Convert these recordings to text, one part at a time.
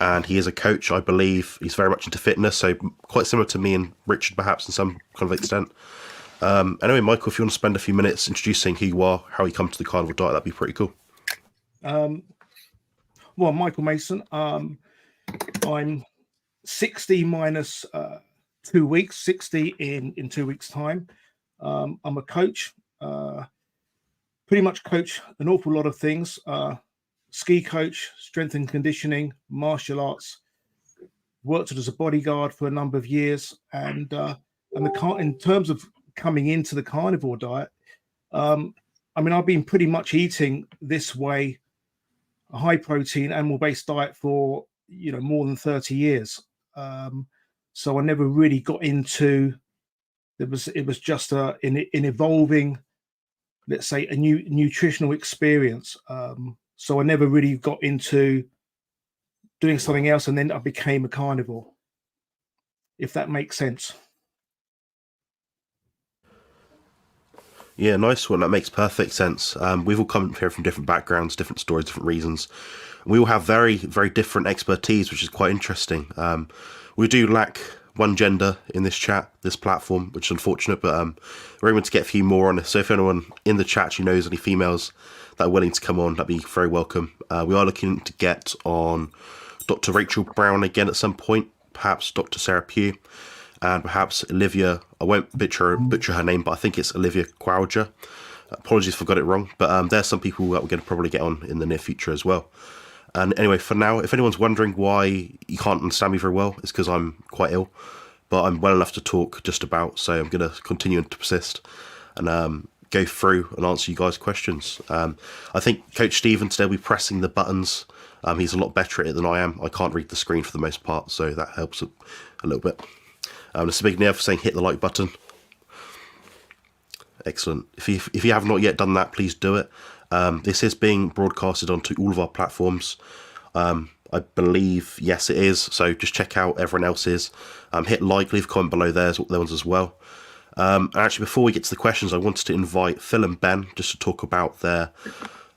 and he is a coach, I believe. He's very much into fitness, so quite similar to me and Richard, perhaps, in some kind of extent. Anyway, Michael, if you want to spend a few minutes introducing who you are, how you come to the carnivore diet, that'd be pretty cool. Well, Michael Mason. I'm 60 minus 2 weeks, 60 in 2 weeks' time. I'm a coach, pretty much coach an awful lot of things. Ski coach, strength and conditioning, martial arts. Worked as a bodyguard for a number of years, and in terms of coming into the carnivore diet, I mean, I've been pretty much eating this way, a high protein animal based diet for more than 30 years. So I never really got into it was just an evolving, let's say, a new nutritional experience. So I never really got into doing something else, and then I became a carnivore, if that makes sense. Yeah, nice one. That makes perfect sense. We've all come here from different backgrounds, different stories, different reasons. We all have very, very different expertise, which is quite interesting. We do lack one gender in this chat, this platform, which is unfortunate, but we're able to get a few more on this. So if anyone in the chat who knows any females that are willing to come on, that'd be very welcome. We are looking to get on Dr. Rachel Brown again at some point, perhaps Dr. Sarah Pugh, and perhaps Olivia. I won't butcher her name, but I think it's Olivia Quauger. Apologies if I got it wrong, but there's some people that we're going to probably get on in the near future as well. And anyway, for now, if anyone's wondering why you can't understand me very well, it's because I'm quite ill, but I'm well enough to talk just about, so I'm going to continue to persist and go through and answer you guys' questions. I think Coach Stephen today will be pressing the buttons. He's a lot better at it than I am. I can't read the screen for the most part, so that helps a little bit. There's a big nerve for saying hit the like button. Excellent. If you have not yet done that, please do it. This is being broadcasted onto all of our platforms. I believe, yes, it is. So just check out everyone else's. Hit like, leave a comment below their ones as well. Actually, before we get to the questions, I wanted to invite Phil and Ben just to talk about their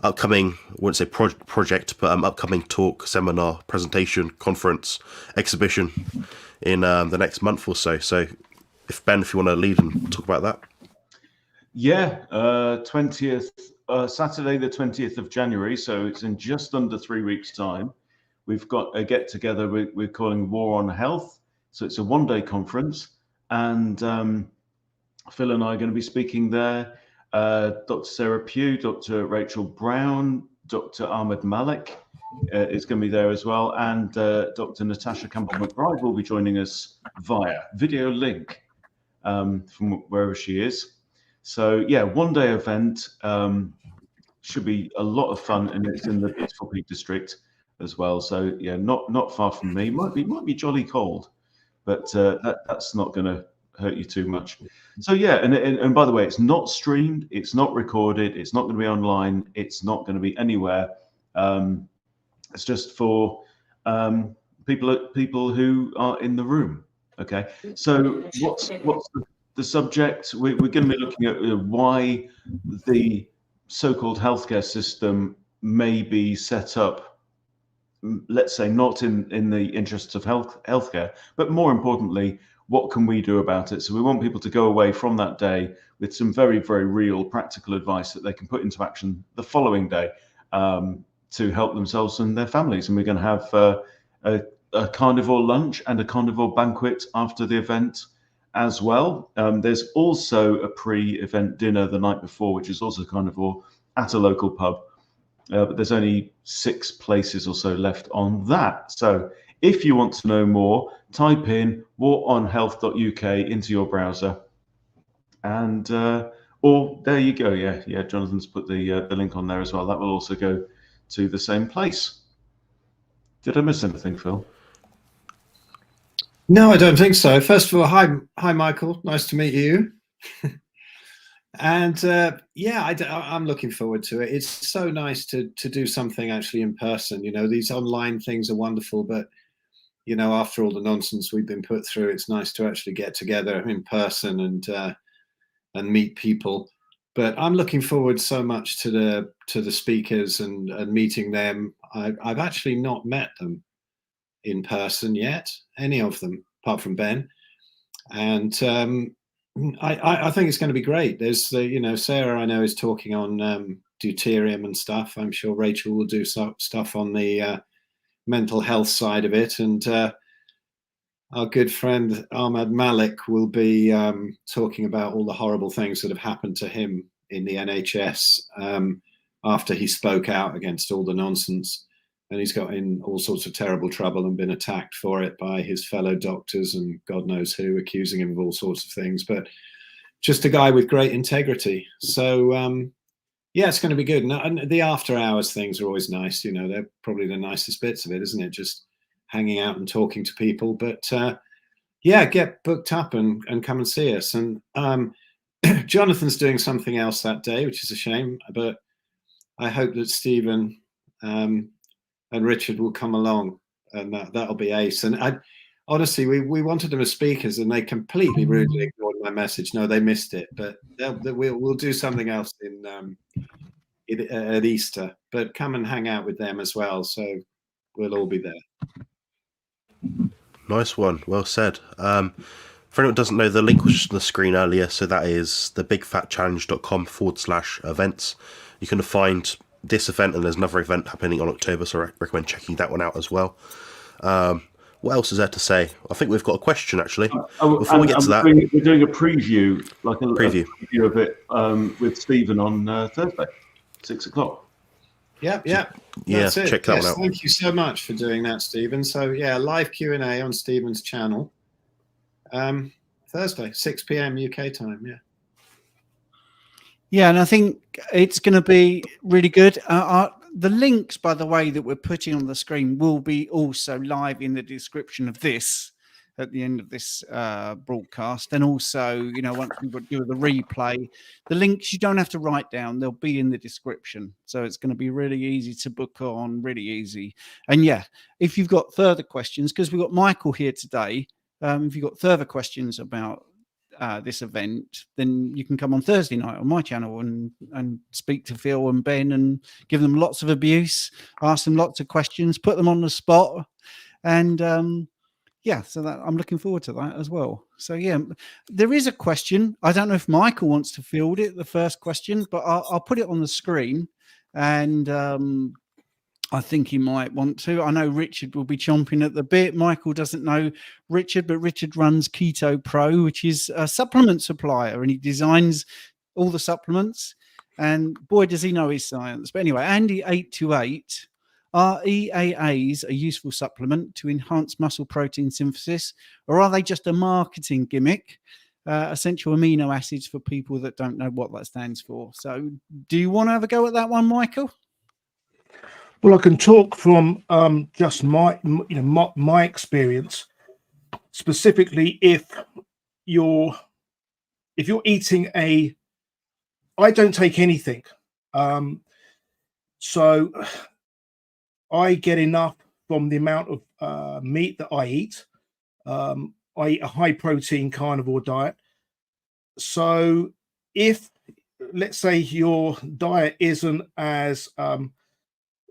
upcoming, I wouldn't say project, but upcoming talk, seminar, presentation, conference, exhibition in the next month or so. So if Ben, if you want to lead and talk about that. Yeah, 20th, Saturday the 20th of January, so it's in just under 3 weeks' time. We've got a get-together we're calling War on Health. So it's a one-day conference, and Phil and I are going to be speaking there. Dr. Sarah Pugh, Dr. Rachel Brown, Dr. Ahmed Malik is going to be there as well, and Dr. Natasha Campbell-McBride will be joining us via video link from wherever she is. So yeah, one-day event, should be a lot of fun, and it's in the beautiful Peak District as well. So yeah, not far from me. Might be jolly cold, but that's not going to hurt you too much. So yeah, and by the way, it's not streamed, it's not recorded, it's not going to be online, it's not going to be anywhere. It's just for people who are in the room. Okay, so what's the subject? We're going to be looking at why the so-called healthcare system may be set up, let's say, not in the interests of healthcare, but more importantly, what can we do about it? So we want people to go away from that day with some very, very real practical advice that they can put into action the following day to help themselves and their families. And we're going to have a carnivore lunch and a carnivore banquet after the event as well. There's also a pre-event dinner the night before, which is also carnivore at a local pub. But there's only 6 places or so left on that. So if you want to know more, type in waronhealth.uk into your browser, and or there you go. Yeah. Jonathan's put the link on there as well. That will also go to the same place. Did I miss anything, Phil? No, I don't think so. First of all, hi, Michael. Nice to meet you. And yeah, I'm looking forward to it. It's so nice to do something actually in person. You know, these online things are wonderful, but you know, after all the nonsense we've been put through, it's nice to actually get together in person and meet people. But I'm looking forward so much to the speakers and meeting them. I've actually not met them. in person yet, any of them, apart from Ben. And I think it's going to be great. There's, Sarah, I know, is talking on deuterium and stuff. I'm sure Rachel will do stuff on the mental health side of it. And our good friend Ahmad Malik will be talking about all the horrible things that have happened to him in the NHS after he spoke out against all the nonsense. And he's got in all sorts of terrible trouble and been attacked for it by his fellow doctors and God knows who, accusing him of all sorts of things. But just a guy with great integrity. So, yeah, it's going to be good. And the after hours things are always nice. They're probably the nicest bits of it, isn't it? Just hanging out and talking to people. But yeah, get booked up and come and see us. And Jonathan's doing something else that day, which is a shame. But I hope that Stephen and Richard will come along, and that'll be ace. And honestly, we wanted them as speakers, and they completely rudely ignored my message. No, they missed it. But we'll do something else at Easter. But come and hang out with them as well. So we'll all be there. Nice one. Well said. For anyone who doesn't know, the link was just on the screen earlier. So that is thebigfatchallenge.com/events. You can find this event, and there's another event happening on October, so I recommend checking that one out as well. What else is there to say? I think we've got a question, actually. Before we get to that, we're doing a preview, like a preview of it with Stephen on Thursday, 6 o'clock. Yeah. That's it. Check that one out. Thank you so much for doing that, Stephen. So yeah, live Q&A on Stephen's channel. Thursday, 6 p.m. UK time. Yeah. Yeah, and I think it's going to be really good. The links, by the way, that we're putting on the screen will be also live in the description of this at the end of this broadcast. And also, once we do the replay, the links you don't have to write down. They'll be in the description. So it's going to be really easy to book on, really easy. And yeah, if you've got further questions, because we've got Michael here today, if you've got further questions about this event, then you can come on Thursday night on my channel and speak to Phil and Ben and give them lots of abuse, ask them lots of questions, put them on the spot. And yeah, so that I'm looking forward to that as well. So yeah, there is a question. I don't know if Michael wants to field it, the first question, but I'll put it on the screen. And I think he might want to. I know Richard will be chomping at the bit. Michael doesn't know Richard, but Richard runs Keto Pro, which is a supplement supplier, and he designs all the supplements. And boy, does he know his science. But anyway, Andy 828, are EAAs a useful supplement to enhance muscle protein synthesis, or are they just a marketing gimmick? Essential amino acids for people that don't know what that stands for. So do you want to have a go at that one, Michael? Well, I can talk from just my experience. Specifically, if you're eating I don't take anything, so I get enough from the amount of meat that I eat. I eat a high protein carnivore diet. So if, let's say, your diet isn't as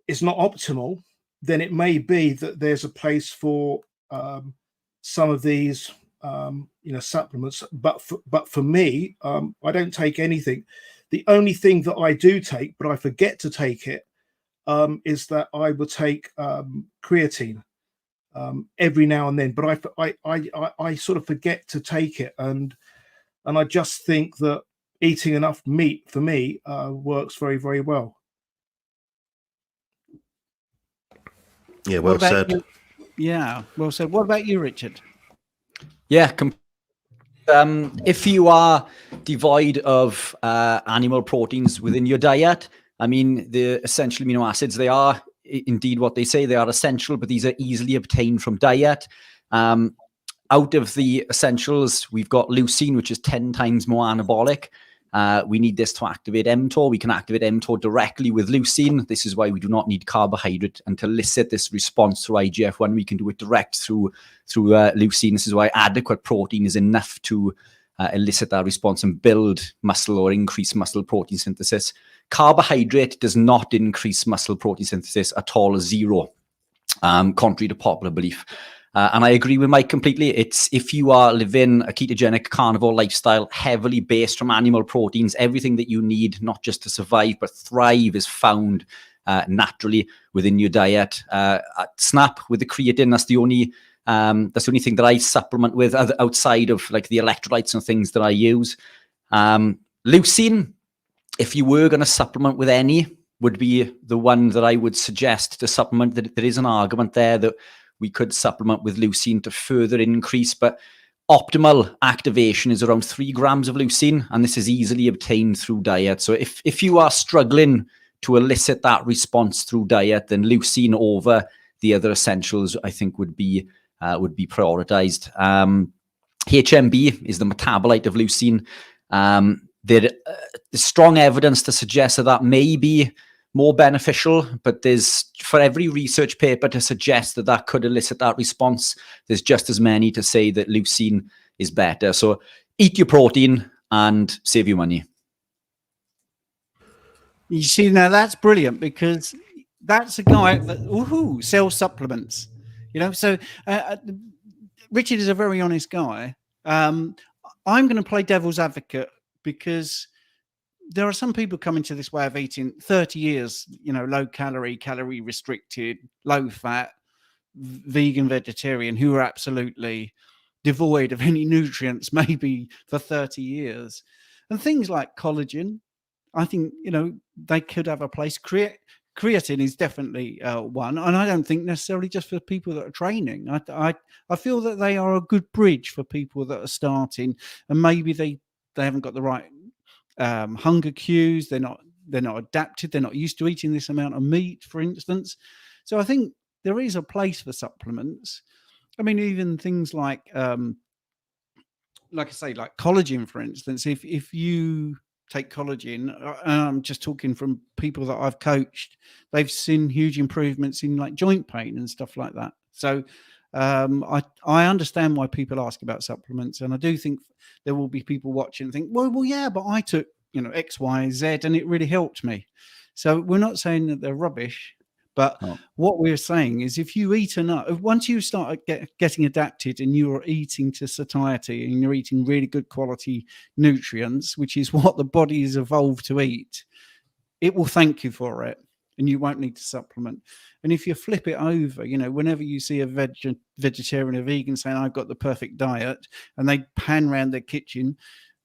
it's not optimal, then it may be that there's a place for some of these supplements. But for me, I don't take anything. The only thing that I do take, but I forget to take it, is that I will take creatine every now and then. But I sort of forget to take it, and I just think that eating enough meat for me works very, very well. Yeah, well said. Yeah, well said. What about you, Richard? Yeah, if you are devoid of animal proteins within your diet, I mean, the essential amino acids, they are indeed what they say. They are essential, but these are easily obtained from diet. Out of the essentials, we've got leucine, which is 10 times more anabolic. We need this to activate mTOR. We can activate mTOR directly with leucine. This is why we do not need carbohydrate. And to elicit this response through IGF-1, we can do it direct through leucine. This is why adequate protein is enough to elicit that response and build muscle or increase muscle protein synthesis. Carbohydrate does not increase muscle protein synthesis at all, zero. contrary to popular belief. And I agree with Mike completely. It's if you are living a ketogenic carnivore lifestyle, heavily based from animal proteins, everything that you need, not just to survive, but thrive, is found naturally within your diet. Snap with the creatine, that's the only thing that I supplement with outside of like the electrolytes and things that I use. Leucine, if you were going to supplement with any, would be the one that I would suggest to supplement. That there is an argument there that we could supplement with leucine to further increase, but optimal activation is around 3 grams of leucine, and this is easily obtained through diet. So if you are struggling to elicit that response through diet, then leucine over the other essentials, I think, would be prioritized. HMB is the metabolite of leucine. There's strong evidence to suggest that may be more beneficial, but there's, for every research paper to suggest that could elicit that response, there's just as many to say that leucine is better. So eat your protein and save your money. You see, now that's brilliant, because that's a guy that sells supplements. So Richard is a very honest guy. I'm going to play devil's advocate, because there are some people coming to this way of eating 30 years, low calorie, calorie restricted, low fat, vegan, vegetarian, who are absolutely devoid of any nutrients, maybe for 30 years. And things like collagen, I think, they could have a place. Creatine is definitely one. And I don't think necessarily just for people that are training. I feel that they are a good bridge for people that are starting, and maybe they haven't got the right hunger cues. They're not adapted. They're not used to eating this amount of meat, for instance. So I think there is a place for supplements. I mean, even things like I say, like collagen, for instance. If you take collagen, I'm just talking from people that I've coached, they've seen huge improvements in like joint pain and stuff like that. So I understand why people ask about supplements, and I do think there will be people watching and think, well, yeah, but I took X, Y, Z, and it really helped me. So we're not saying that they're rubbish, but what we're saying is, if you eat enough, once you start getting adapted and you're eating to satiety and you're eating really good quality nutrients, which is what the body has evolved to eat, it will thank you for it, and you won't need to supplement. And if you flip it over, whenever you see a vegetarian or vegan saying, I've got the perfect diet, and they pan around their kitchen,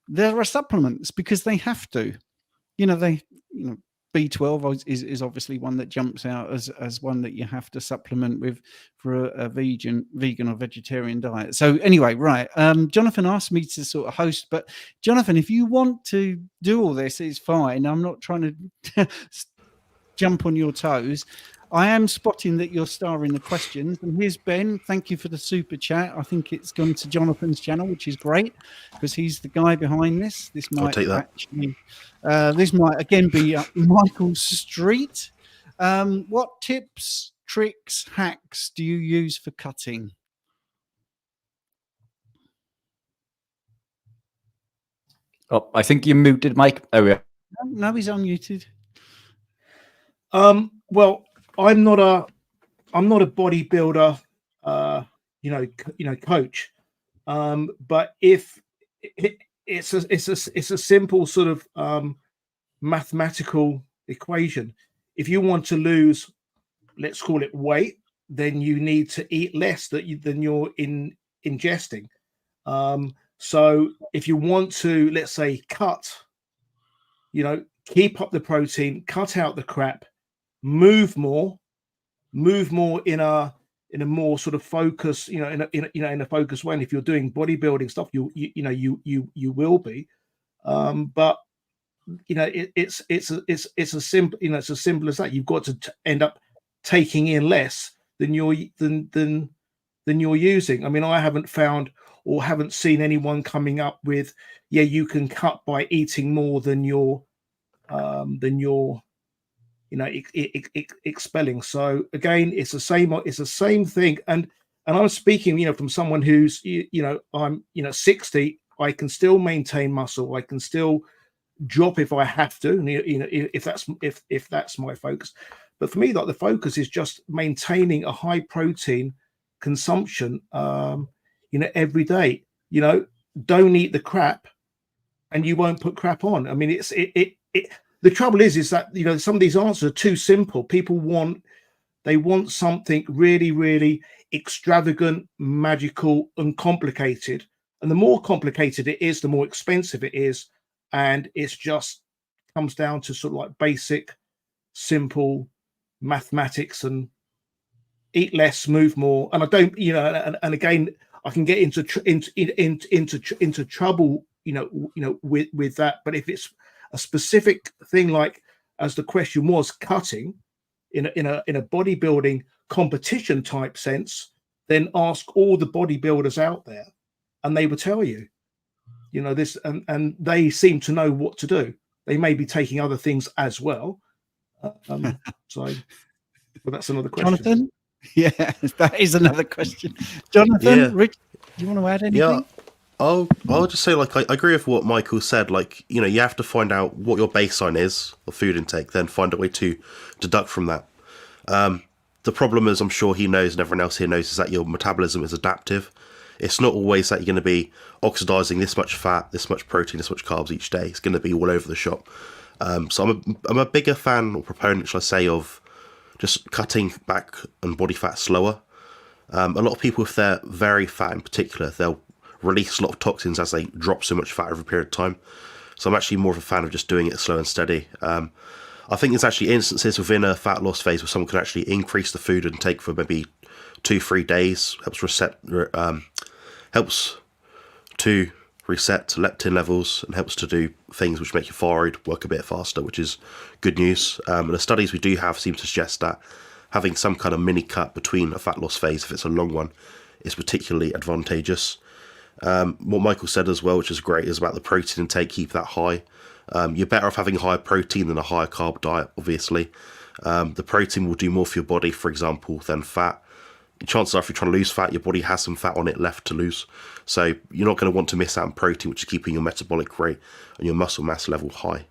there are supplements, because they have to. B12 is obviously one that jumps out as one that you have to supplement with for a vegan or vegetarian diet. So anyway, right. Jonathan asked me to sort of host, but Jonathan, if you want to do all this, it's fine. I'm not trying to jump on your toes. I am spotting that you're starring the questions. And here's Ben. Thank you for the super chat. I think it's gone to Jonathan's channel, which is great, because he's the guy behind this. This might actually, this might again be Michael Street. What tips, tricks, hacks do you use for cutting? Oh, I think you're muted, Mike. Oh, yeah. No, he's unmuted. Well, I'm not a bodybuilder, coach. But if it's a simple sort of mathematical equation. If you want to lose, let's call it weight, then you need to eat less than you're ingesting. So if you want to, let's say, cut, keep up the protein, cut out the crap, move more in a more sort of focus, in a focused way. And if you're doing bodybuilding stuff, you will be, but it's a simple, it's as simple as that. You've got to end up taking in less than you're using. I mean, I haven't found or haven't seen anyone coming up with, you can cut by eating more than you're expelling. So again, it's the same thing. And I'm speaking, from someone who's, I'm, 60, I can still maintain muscle. I can still drop if I have to, if that's my focus. But for me, like the focus is just maintaining a high protein consumption, every day. Don't eat the crap, and you won't put crap on. I mean, the trouble is that some of these answers are too simple. People want something really, really extravagant, magical, and complicated. And the more complicated it is, the more expensive it is. And it's just comes down to sort of like basic, simple mathematics and eat less, move more. And I don't, and again, I can get into trouble, with that. But if it's a specific thing, like as the question was, cutting in a bodybuilding competition type sense, then ask all the bodybuilders out there, and they will tell you, this, and they seem to know what to do. They may be taking other things as well. But that's another question. Jonathan? Yeah, that is another question. Jonathan, Rich, do you want to add anything? Yeah, I'll just say, like, I agree with what Michael said. Like, you have to find out what your baseline is of food intake, then find a way to deduct from that. The problem is, I'm sure he knows and everyone else here knows, is that your metabolism is adaptive. It's not always that you're going to be oxidizing this much fat, this much protein, this much carbs each day. It's going to be all over the shop. So I'm a bigger fan or proponent, shall I say, of just cutting back on body fat slower. A lot of people, if they're very fat in particular, they'll release a lot of toxins as they drop so much fat over a period of time. So I'm actually more of a fan of just doing it slow and steady. I think there's actually instances within a fat loss phase where someone can actually increase the food intake for maybe 2-3 days. Helps to reset leptin levels and helps to do things which make your thyroid work a bit faster, which is good news. And the studies we do have seem to suggest that having some kind of mini cut between a fat loss phase, if it's a long one, is particularly advantageous. What Michael said as well, which is great, is about the protein intake, keep that high. You're better off having higher protein than a higher carb diet, obviously. The protein will do more for your body, for example, than fat. Chances are, if you're trying to lose fat, your body has some fat on it left to lose. So you're not going to want to miss out on protein, which is keeping your metabolic rate and your muscle mass level high.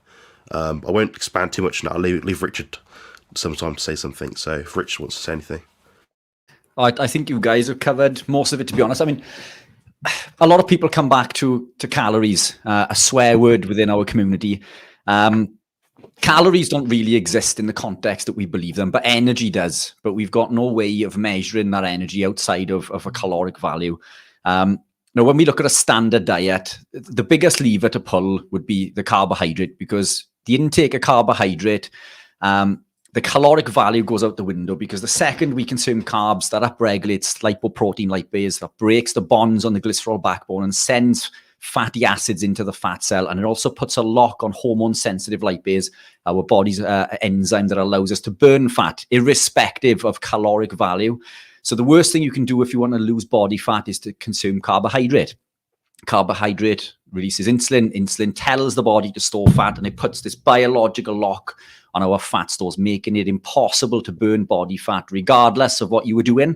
I won't expand too much now. I'll leave Richard some time to say something. So if Richard wants to say anything. I think you guys have covered most of it, to be honest. I mean, a lot of people come back to calories, a swear word within our community. Calories don't really exist in the context that we believe them, but energy does. But we've got no way of measuring that energy outside of a caloric value. Now, when we look at a standard diet, the biggest lever to pull would be the carbohydrate, because the intake of carbohydrate, the caloric value goes out the window, because the second we consume carbs, that upregulates lipoprotein lipase, that breaks the bonds on the glycerol backbone and sends fatty acids into the fat cell. And it also puts a lock on hormone sensitive lipase, our body's enzyme that allows us to burn fat, irrespective of caloric value. So the worst thing you can do if you want to lose body fat is to consume carbohydrate. Carbohydrate releases insulin. Insulin tells the body to store fat, and it puts this biological lock on our fat stores, making it impossible to burn body fat regardless of what you were doing.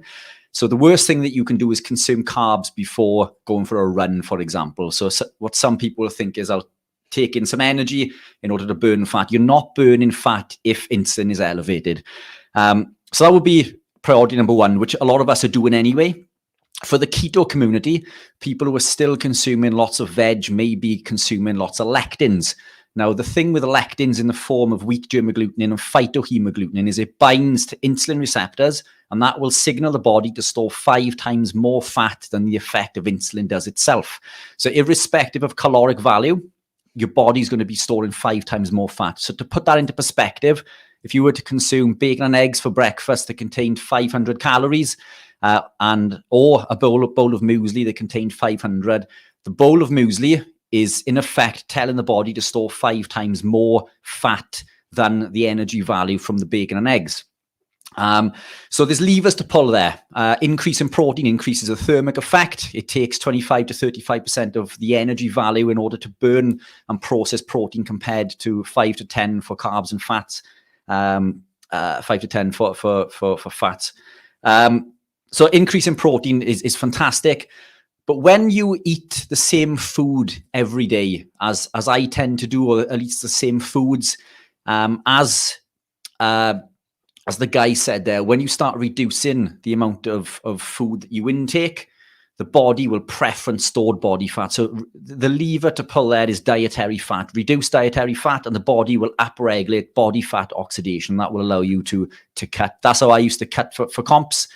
So the worst thing that you can do is consume carbs before going for a run, for example. So what some people think is, I'll take in some energy in order to burn fat. You're not burning fat if insulin is elevated. So that would be priority number one, which a lot of us are doing anyway. For the keto community, people who are still consuming lots of veg may be consuming lots of lectins. Now, the thing with lectins in the form of wheat germ agglutinin and phytohemagglutinin is it binds to insulin receptors, and that will signal the body to store 5 times more fat than the effect of insulin does itself. So irrespective of caloric value, your body's going to be storing 5 times more fat. So to put that into perspective, if you were to consume bacon and eggs for breakfast that contained 500 calories, or a bowl of muesli that contained 500, the bowl of muesli is in effect telling the body to store 5 times more fat than the energy value from the bacon and eggs. So there's levers to pull there. Increase in protein increases the thermic effect. It takes 25 to 35% of the energy value in order to burn and process protein, compared to 5 to 10 for carbs and fats. 5 to 10 for fats. So increase in protein is fantastic. But when you eat the same food every day, as I tend to do, or at least the same foods as as the guy said there, when you start reducing the amount of food that you intake, the body will preference stored body fat. So the lever to pull there is dietary fat. Reduce dietary fat, and the body will upregulate body fat oxidation. That will allow you to cut. That's how I used to cut for comps.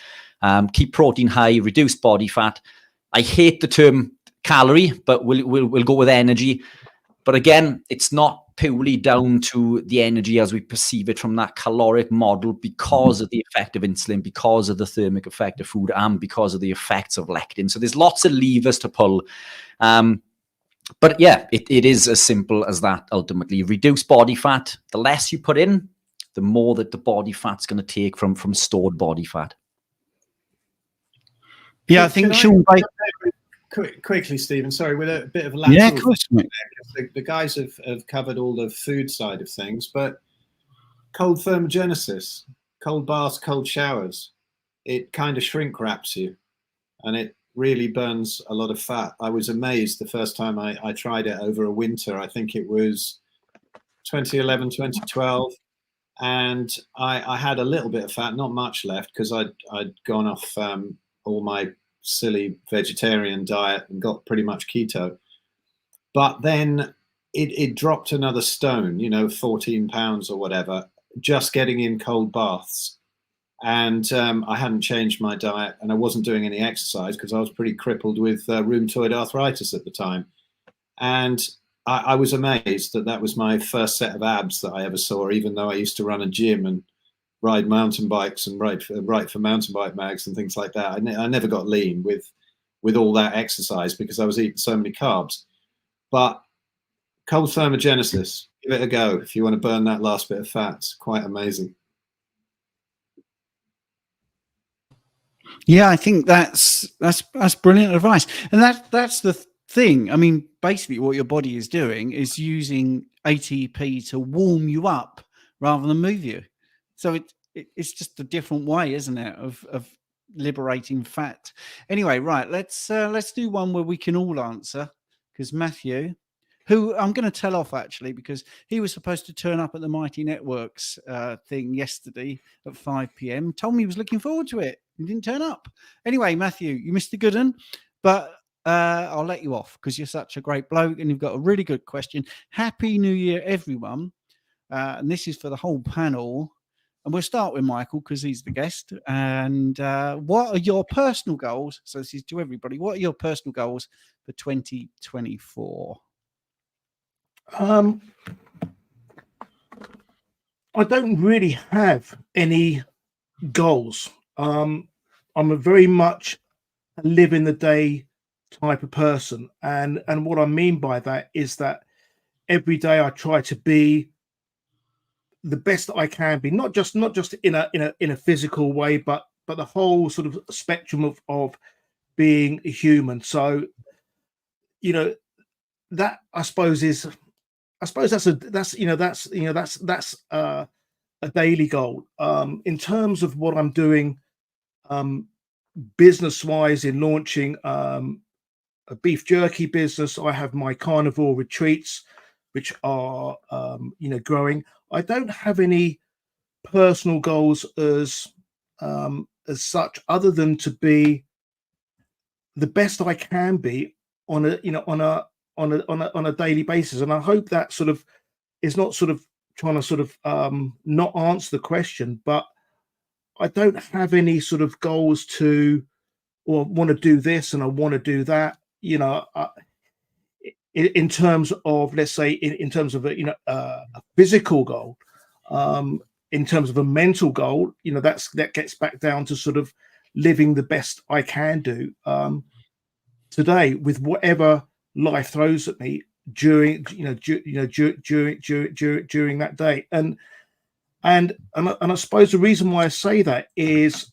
Keep protein high, reduce body fat. I hate the term calorie, but we'll go with energy. But again, it's not purely down to the energy as we perceive it from that caloric model, because of the effect of insulin, because of the thermic effect of food, and because of the effects of lectin. So there's lots of levers to pull. But yeah, it is as simple as that ultimately. Reduce body fat. The less you put in, the more that the body fat's going to take from stored body fat. Yeah, I think Sean. Quickly, Stephen, sorry, with a bit of a lateral. Yeah, of course. The guys have covered all the food side of things, but cold thermogenesis, cold baths, cold showers, it kind of shrink wraps you, and it really burns a lot of fat. I was amazed the first time I tried it over a winter. I think it was 2011, 2012. And I had a little bit of fat, not much left, because I'd gone off all my silly vegetarian diet and got pretty much keto. But then it dropped another stone, 14 pounds or whatever, just getting in cold baths. And I hadn't changed my diet, and I wasn't doing any exercise because I was pretty crippled with rheumatoid arthritis at the time. And I was amazed that was my first set of abs that I ever saw, even though I used to run a gym and ride mountain bikes and write for mountain bike mags and things like that. I never got lean with all that exercise because I was eating so many carbs. But cold thermogenesis, give it a go if you want to burn that last bit of fat. It's quite amazing. Yeah, I think that's brilliant advice, and that's the thing. I mean, basically, what your body is doing is using ATP to warm you up rather than move you. So it's just a different way, isn't it, of liberating fat? Anyway, right, let's do one where we can all answer, because Matthew, who I'm going to tell off actually, because he was supposed to turn up at the Mighty Networks thing yesterday at 5 p.m. Told me he was looking forward to it. He didn't turn up. Anyway, Matthew, you missed a good one, but I'll let you off because you're such a great bloke and you've got a really good question. Happy New Year, everyone. And this is for the whole panel. And we'll start with Michael because he's the guest. And what are your personal goals? So this is to everybody. What are your personal goals for 2024? I don't really have any goals. I'm a very much a live in the day type of person, and what I mean by that is that every day I try to be the best that I can be, not just in a physical way, but the whole sort of spectrum of being a human. So, that I suppose that's a daily goal. In terms of what I'm doing business wise in launching a beef jerky business, I have my carnivore retreats, which are growing. I don't have any personal goals as such, other than to be the best I can be on a daily basis. And I hope that sort of is not sort of trying to sort of not answer the question, but I don't have any sort of goals to, or want to do this and I want to do that, in terms of, let's say, in terms of a physical goal, in terms of a mental goal, that gets back down to sort of living the best I can do today with whatever life throws at me during during that day. And I suppose the reason why I say that is,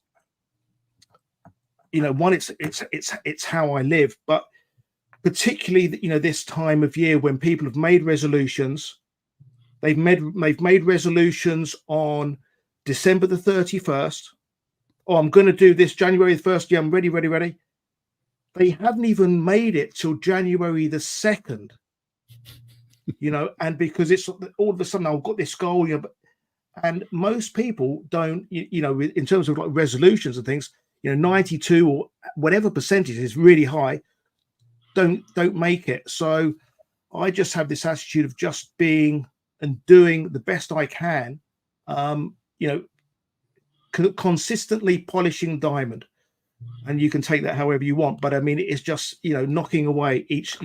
one, it's how I live, but particularly this time of year when people have made resolutions, they've made resolutions on December the 31st. Oh, I'm going to do this January the 1st. Yeah, I'm ready. They haven't even made it till January the 2nd, and because it's all of a sudden I've got this goal, but And most people don't, you know, in terms of like resolutions and things, you know, 92 or whatever percentage is really high, don't make it. So I just have this attitude of just being and doing the best I can, you know, consistently polishing diamond. And you can take that however you want, but I mean, it's just, you know, knocking away each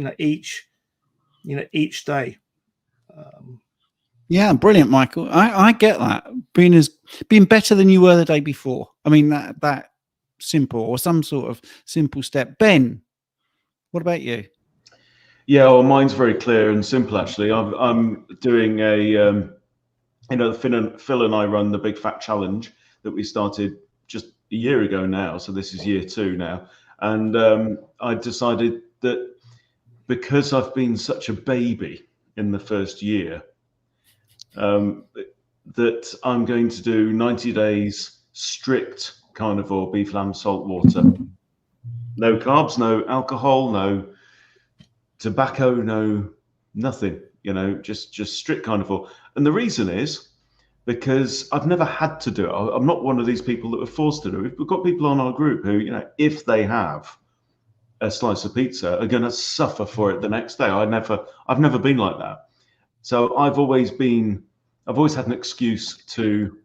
day. Yeah, brilliant, Michael. I get that. Being better than you were the day before. I mean, that simple, or some sort of simple step. Ben, what about you? Yeah, well, mine's very clear and simple, actually. I'm doing a, you know, Phil and I run the Big Fat Challenge that we started just a year ago now. So this is year 2 now. And I decided that because I've been such a baby in the first year, that I'm going to do 90 days strict carnivore, beef, lamb, salt, water. No carbs, no alcohol, no tobacco, no nothing, you know, just strict carnivore. And the reason is because I've never had to do it. I'm not one of these people that were forced to do it. We've got people on our group who, you know, if they have a slice of pizza, are going to suffer for it the next day. I've never been like that. So I've always had an excuse to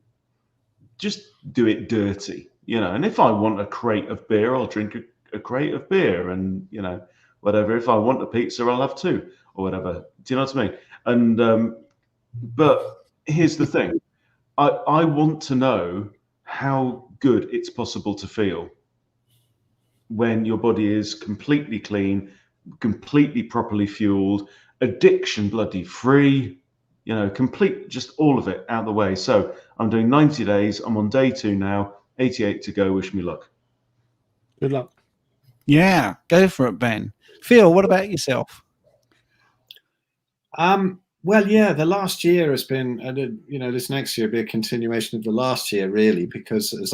just do it dirty, you know. And if I want a crate of beer, I'll drink a crate of beer, and, you know, whatever. If I want a pizza, I'll have 2 or whatever. Do you know what I mean? And but here's the thing. I want to know how good it's possible to feel when your body is completely clean, completely properly fueled, addiction bloody free, you know, complete, just all of it out of the way. So I'm doing 90 days. I'm on day 2 now, 88 to go. Wish me luck. Good luck. Yeah, go for it, Ben. Phil, what about yourself? Well, yeah, the last year has been, you know, this next year will be a continuation of the last year, really, because as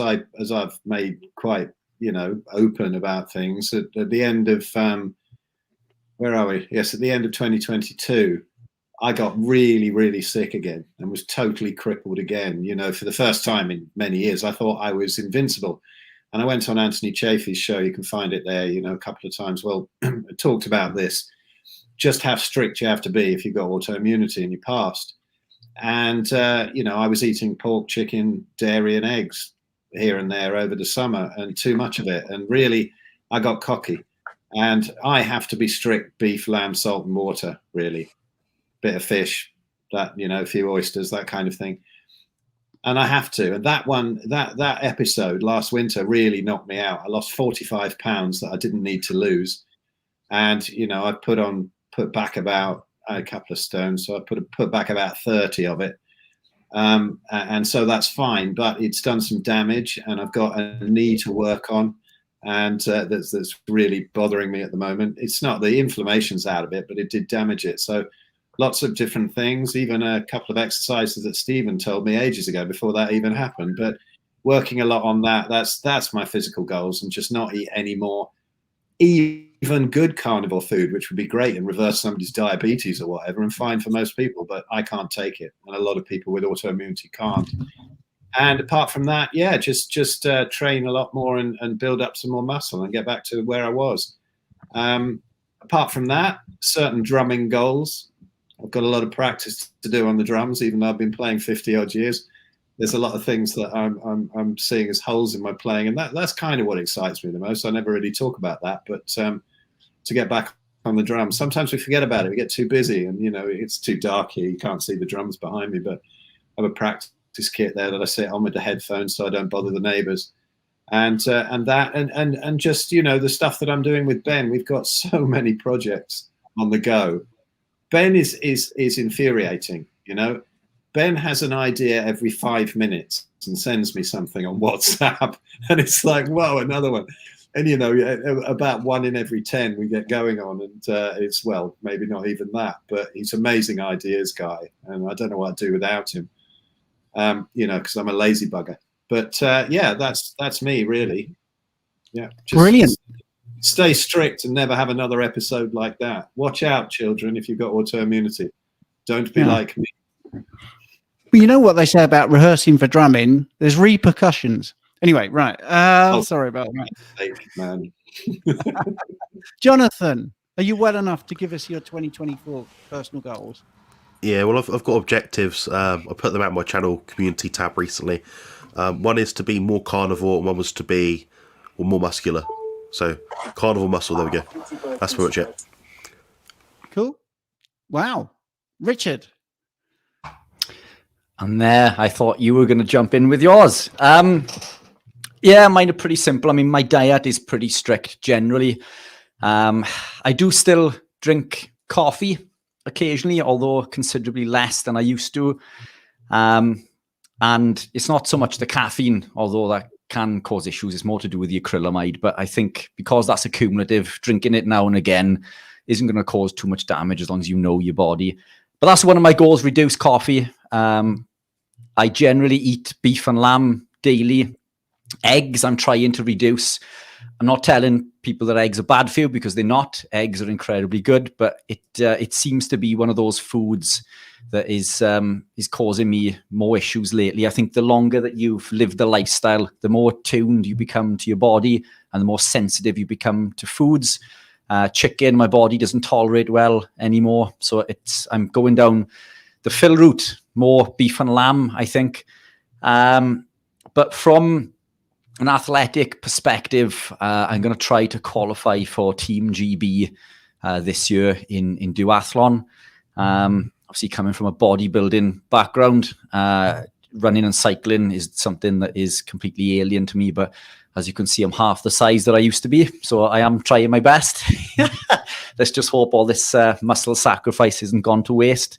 I've made quite, you know, open about things at the end of, where are we? Yes, at the end of 2022, I got really, really sick again and was totally crippled again. You know, for the first time in many years, I thought I was invincible. And I went on Anthony Chaffee's show. You can find it there, you know, a couple of times. Well, I talked about this, just how strict you have to be if you've got autoimmunity in your past. And, you know, I was eating pork, chicken, dairy and eggs here and there over the summer, and too much of it. And really, I got cocky. And I have to be strict: beef, lamb, salt and water, really. Bit of fish, that, you know, a few oysters, that kind of thing. And I have to. And that episode last winter really knocked me out. I lost 45 pounds that I didn't need to lose. And, you know, I put back about a couple of stones. So I put back about 30 of it. And so that's fine, but it's done some damage, and I've got a knee to work on. And that's really bothering me at the moment. It's not, the inflammation's out of it, but it did damage it. So lots of different things, even a couple of exercises that Stephen told me ages ago before that even happened. But working a lot on that, that's my physical goals, and just not eat any more even good carnivore food, which would be great and reverse somebody's diabetes or whatever, and fine for most people, but I can't take it. And a lot of people with autoimmunity can't. And apart from that, yeah, just train a lot more and build up some more muscle and get back to where I was. Apart from that, certain drumming goals. I've got a lot of practice to do on the drums, even though I've been playing 50 odd years. There's a lot of things that I'm seeing as holes in my playing, and that's kind of what excites me the most. I never really talk about that, but to get back on the drums, sometimes we forget about it. We get too busy, and, you know, it's too dark here. You can't see the drums behind me, but I have a practice kit there that I sit on with the headphones so I don't bother the neighbors, and just, you know, the stuff that I'm doing with Ben. We've got so many projects on the go. Ben is infuriating, you know. Ben has an idea every 5 minutes and sends me something on WhatsApp, and it's like, whoa, another one. And, you know, about 1 in every 10 we get going on, and it's, well, maybe not even that, but he's amazing ideas guy, and I don't know what I'd do without him, you know, because I'm a lazy bugger. But yeah, that's me, really. Yeah, just Brilliant. Stay strict and never have another episode like that. Watch out, children, if you've got autoimmunity. Don't be like me. Well, you know what they say about rehearsing for drumming? There's repercussions. Anyway, right. Sorry about that. Like, man. Jonathan, are you well enough to give us your 2024 personal goals? Yeah, well, I've got objectives. I put them out in my channel community tab recently. One is to be more carnivore, and one was to be more muscular. So, carnivore muscle, there we go. That's pretty much it. Cool. Wow. Richard. And there, I thought you were going to jump in with yours. Yeah, mine are pretty simple. I mean, my diet is pretty strict generally. I do still drink coffee occasionally, although considerably less than I used to. And it's not so much the caffeine, although that can cause issues. It's more to do with the acrylamide. But I think because that's accumulative, drinking it now and again isn't going to cause too much damage as long as you know your body. But that's one of my goals, reduce coffee. I generally eat beef and lamb daily. Eggs, I'm trying to reduce. I'm not telling people that eggs are bad for you because they're not. Eggs are incredibly good, but it seems to be one of those foods that is causing me more issues lately. I think the longer that you've lived the lifestyle, the more tuned you become to your body and the more sensitive you become to foods. Chicken, my body doesn't tolerate well anymore. So I'm going down the fill route, more beef and lamb, I think. But from an athletic perspective, I'm going to try to qualify for Team GB this year in duathlon. Obviously, coming from a bodybuilding background, running and cycling is something that is completely alien to me. But as you can see, I'm half the size that I used to be. So I am trying my best. Let's just hope all this muscle sacrifice isn't gone to waste.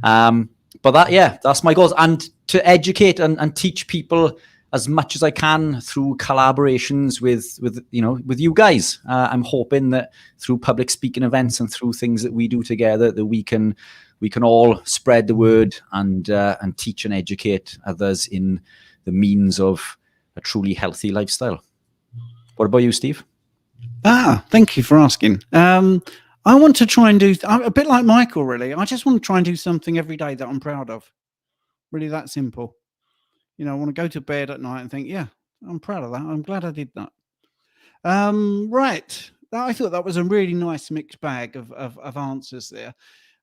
But that's my goals. And to educate and teach people as much as I can through collaborations with you guys. I'm hoping that through public speaking events and through things that we do together, that we can all spread the word and teach and educate others in the means of a truly healthy lifestyle. What about you, Steve? Thank you for asking. I want to try and do a bit like Michael, really. I just want to try and do something every day that I'm proud of. Really that simple. I want to go to bed at night and think, yeah, I'm proud of that. I'm glad I did that. Right. I thought that was a really nice mixed bag of answers there.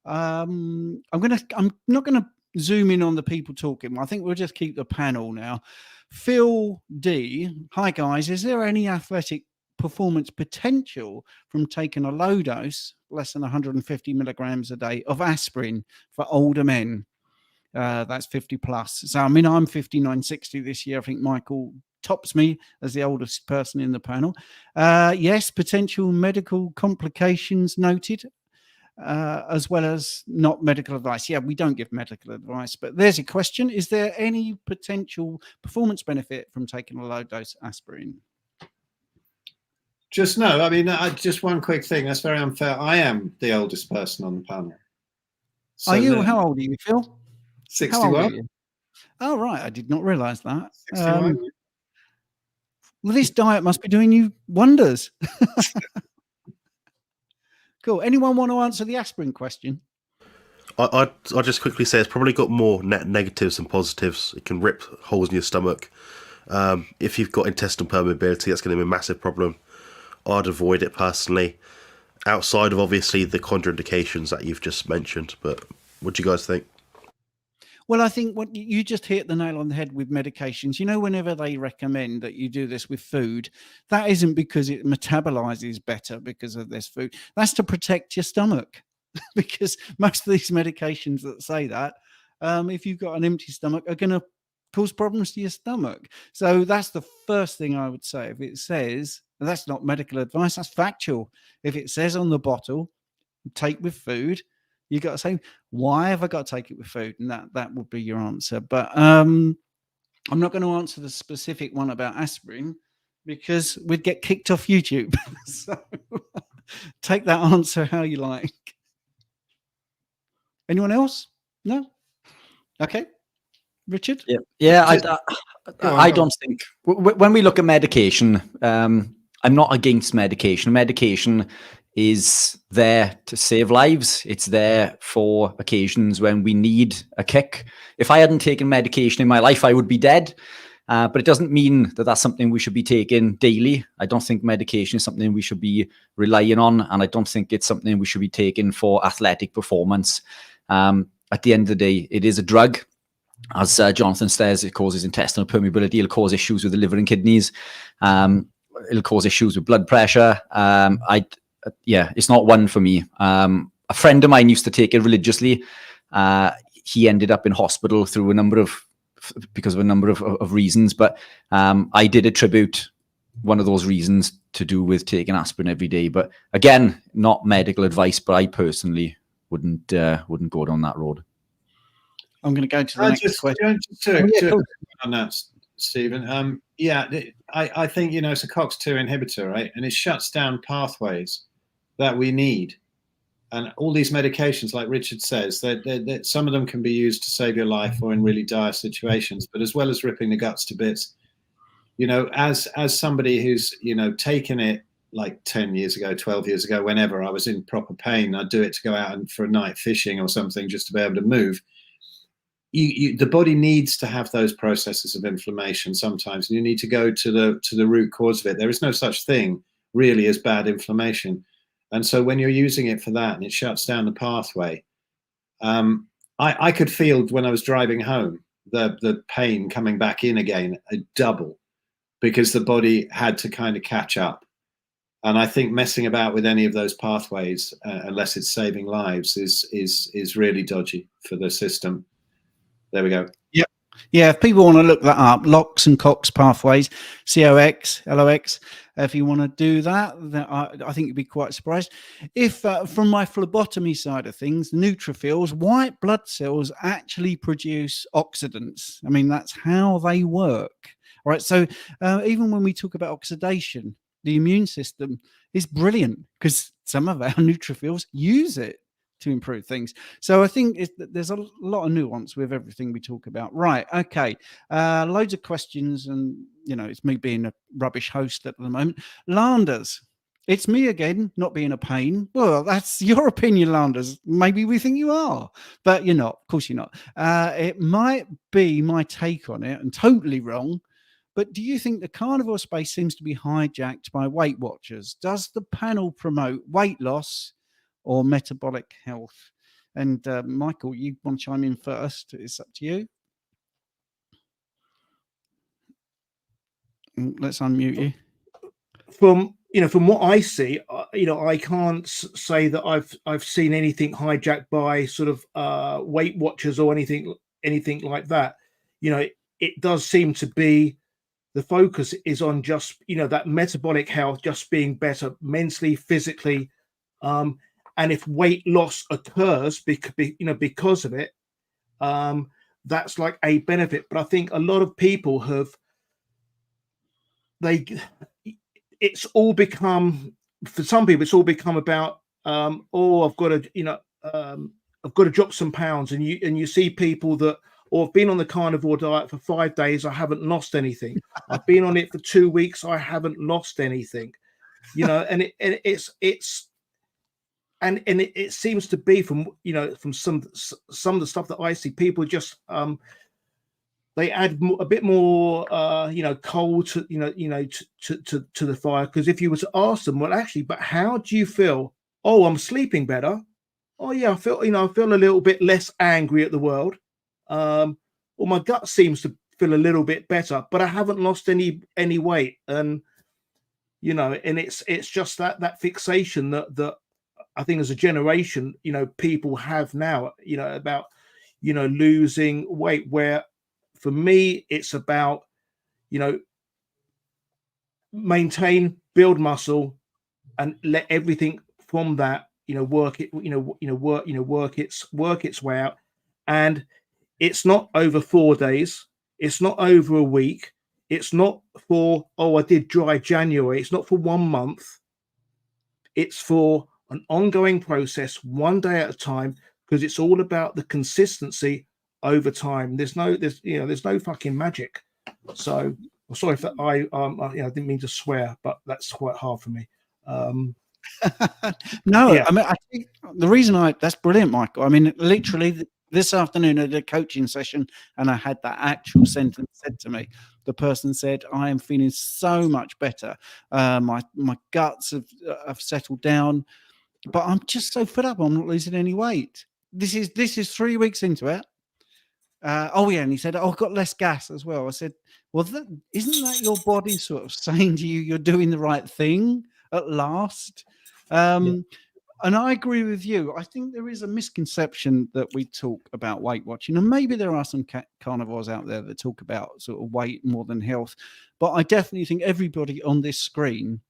I'm not going to zoom in on the people talking. I think we'll just keep the panel now. Phil D. Hi, guys. Is there any athletic performance potential from taking a low dose, less than 150 milligrams a day of aspirin for older men? That's 50 plus. So, I mean, I'm 59, 60 this year. I think Michael tops me as the oldest person in the panel. Yes, potential medical complications noted, as well as not medical advice. Yeah, we don't give medical advice, but there's a question. Is there any potential performance benefit from taking a low dose aspirin? Just no. I mean, just one quick thing. That's very unfair. I am the oldest person on the panel. So are you? How old are you, Phil? 61. Oh, right. I did not realize that. 61. Well, this diet must be doing you wonders. Cool. Anyone want to answer the aspirin question? I'll just quickly say it's probably got more net negatives than positives. It can rip holes in your stomach. If you've got intestinal permeability, that's going to be a massive problem. I'd avoid it personally, outside of obviously the contraindications that you've just mentioned. But what do you guys think? Well, I think what you just hit the nail on the head with medications. Whenever they recommend that you do this with food, that isn't because it metabolizes better because of this food. That's to protect your stomach, because most of these medications that say that, if you've got an empty stomach, are going to cause problems to your stomach. So that's the first thing I would say. If it says, and that's not medical advice, that's factual. If it says on the bottle, take with food, you got to say, why have I got to take it with food? And that would be your answer. But I'm not going to answer the specific one about aspirin because we'd get kicked off YouTube. So take that answer how you like. Anyone else? No? Okay. Richard? Yeah. I don't think when we look at medication, I'm not against medication. Medication is there to save lives. It's there for occasions when we need a kick. If I hadn't taken medication in my life, I would be dead. But it doesn't mean that that's something we should be taking daily. I don't think medication is something we should be relying on, and I don't think it's something we should be taking for athletic performance. At the end of the day, it is a drug. As Jonathan says, it causes intestinal permeability. It'll cause issues with the liver and kidneys. It'll cause issues with blood pressure. It's not one for me. A friend of mine used to take it religiously. He ended up in hospital because of a number of reasons. But I did attribute one of those reasons to do with taking aspirin every day. But again, not medical advice, but I personally wouldn't go down that road. I'm going to go to the next question. On that, Stephen. I think, it's a COX-2 inhibitor, right? And it shuts down pathways that we need. And all these medications, like Richard says, that some of them can be used to save your life or in really dire situations. But as well as ripping the guts to bits, as somebody who's, taken it like 10 years ago, 12 years ago, whenever I was in proper pain, I'd do it to go out and for a night fishing or something just to be able to move. The body needs to have those processes of inflammation sometimes, and you need to go to the root cause of it. There is no such thing really as bad inflammation. And so when you're using it for that and it shuts down the pathway, I could feel when I was driving home, the pain coming back in again, a double, because the body had to kind of catch up. And I think messing about with any of those pathways, unless it's saving lives, is really dodgy for the system. There we go. Yeah, if people want to look that up, LOX and COX pathways, COX, LOX, if you want to do that, then I think you'd be quite surprised. If from my phlebotomy side of things, neutrophils, white blood cells actually produce oxidants. I mean, that's how they work. All right, so even when we talk about oxidation, the immune system is brilliant because some of our neutrophils use it to improve things. So I think there's a lot of nuance with everything we talk about. Right. Okay. Loads of questions, and it's me being a rubbish host at the moment. Landers, it's me again, not being a pain. Well, that's your opinion, Landers. Maybe we think you are, but you're not. Of course you're not. It might be my take on it and totally wrong. But do you think the carnivore space seems to be hijacked by Weight Watchers? Does the panel promote weight loss or metabolic health? And Michael, you want to chime in first? It's up to you. Let's unmute you. From what I see, I can't say that I've seen anything hijacked by sort of Weight Watchers or anything like that. It does seem to be the focus is on just that metabolic health, just being better mentally, physically. And if weight loss occurs because of it, that's like a benefit. But I think a lot of people it's all become, for some people, it's all become about, I've got to drop some pounds. And you see people that, I've been on the carnivore diet for 5 days, I haven't lost anything. I've been on it for 2 weeks, I haven't lost anything. And it seems to be from some of the stuff that I see, people just they add a bit more coal to to the fire. Because if you were to ask them, well, actually, but how do you feel? Oh, I'm sleeping better. Oh yeah, I feel a little bit less angry at the world. Well, my gut seems to feel a little bit better, but I haven't lost any weight. And and it's just that fixation that I think as a generation, people have now, about, losing weight, where for me, it's about, maintain, build muscle, and let everything from that, work its way out. And it's not over 4 days. It's not over a week. It's not for, I did dry January. It's not for 1 month. It's for an ongoing process, 1 day at a time, because it's all about the consistency over time. There's no fucking magic. So sorry if I didn't mean to swear, but that's quite hard for me. No, Yeah. I mean, I think the reason that's brilliant, Michael. I mean, literally this afternoon at a coaching session, and I had that actual sentence said to me. The person said, "I am feeling so much better. My guts have settled down, but I'm just so fed up. I'm not losing any weight." This is 3 weeks into it. Oh yeah, and he said, "Oh, I've got less gas as well." I said, "Well, isn't that your body sort of saying to you, you're doing the right thing at last?" And I agree with you. I think there is a misconception that we talk about Weight Watching, and maybe there are some carnivores out there that talk about sort of weight more than health. But I definitely think everybody on this screen,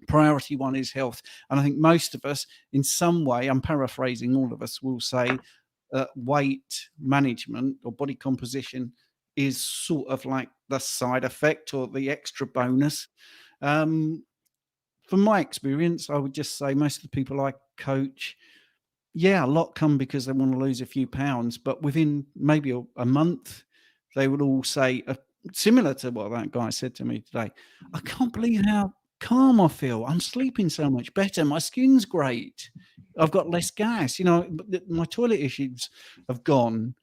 priority one is health. And I think most of us, in some way, I'm paraphrasing, all of us will say weight management or body composition is sort of like the side effect or the extra bonus. From my experience, I would just say most of the people I coach, yeah, a lot come because they want to lose a few pounds, but within maybe a month, they would all say, similar to what that guy said to me today, "I can't believe how calm I feel. I'm sleeping so much better. My skin's great. I've got less gas. My toilet issues have gone."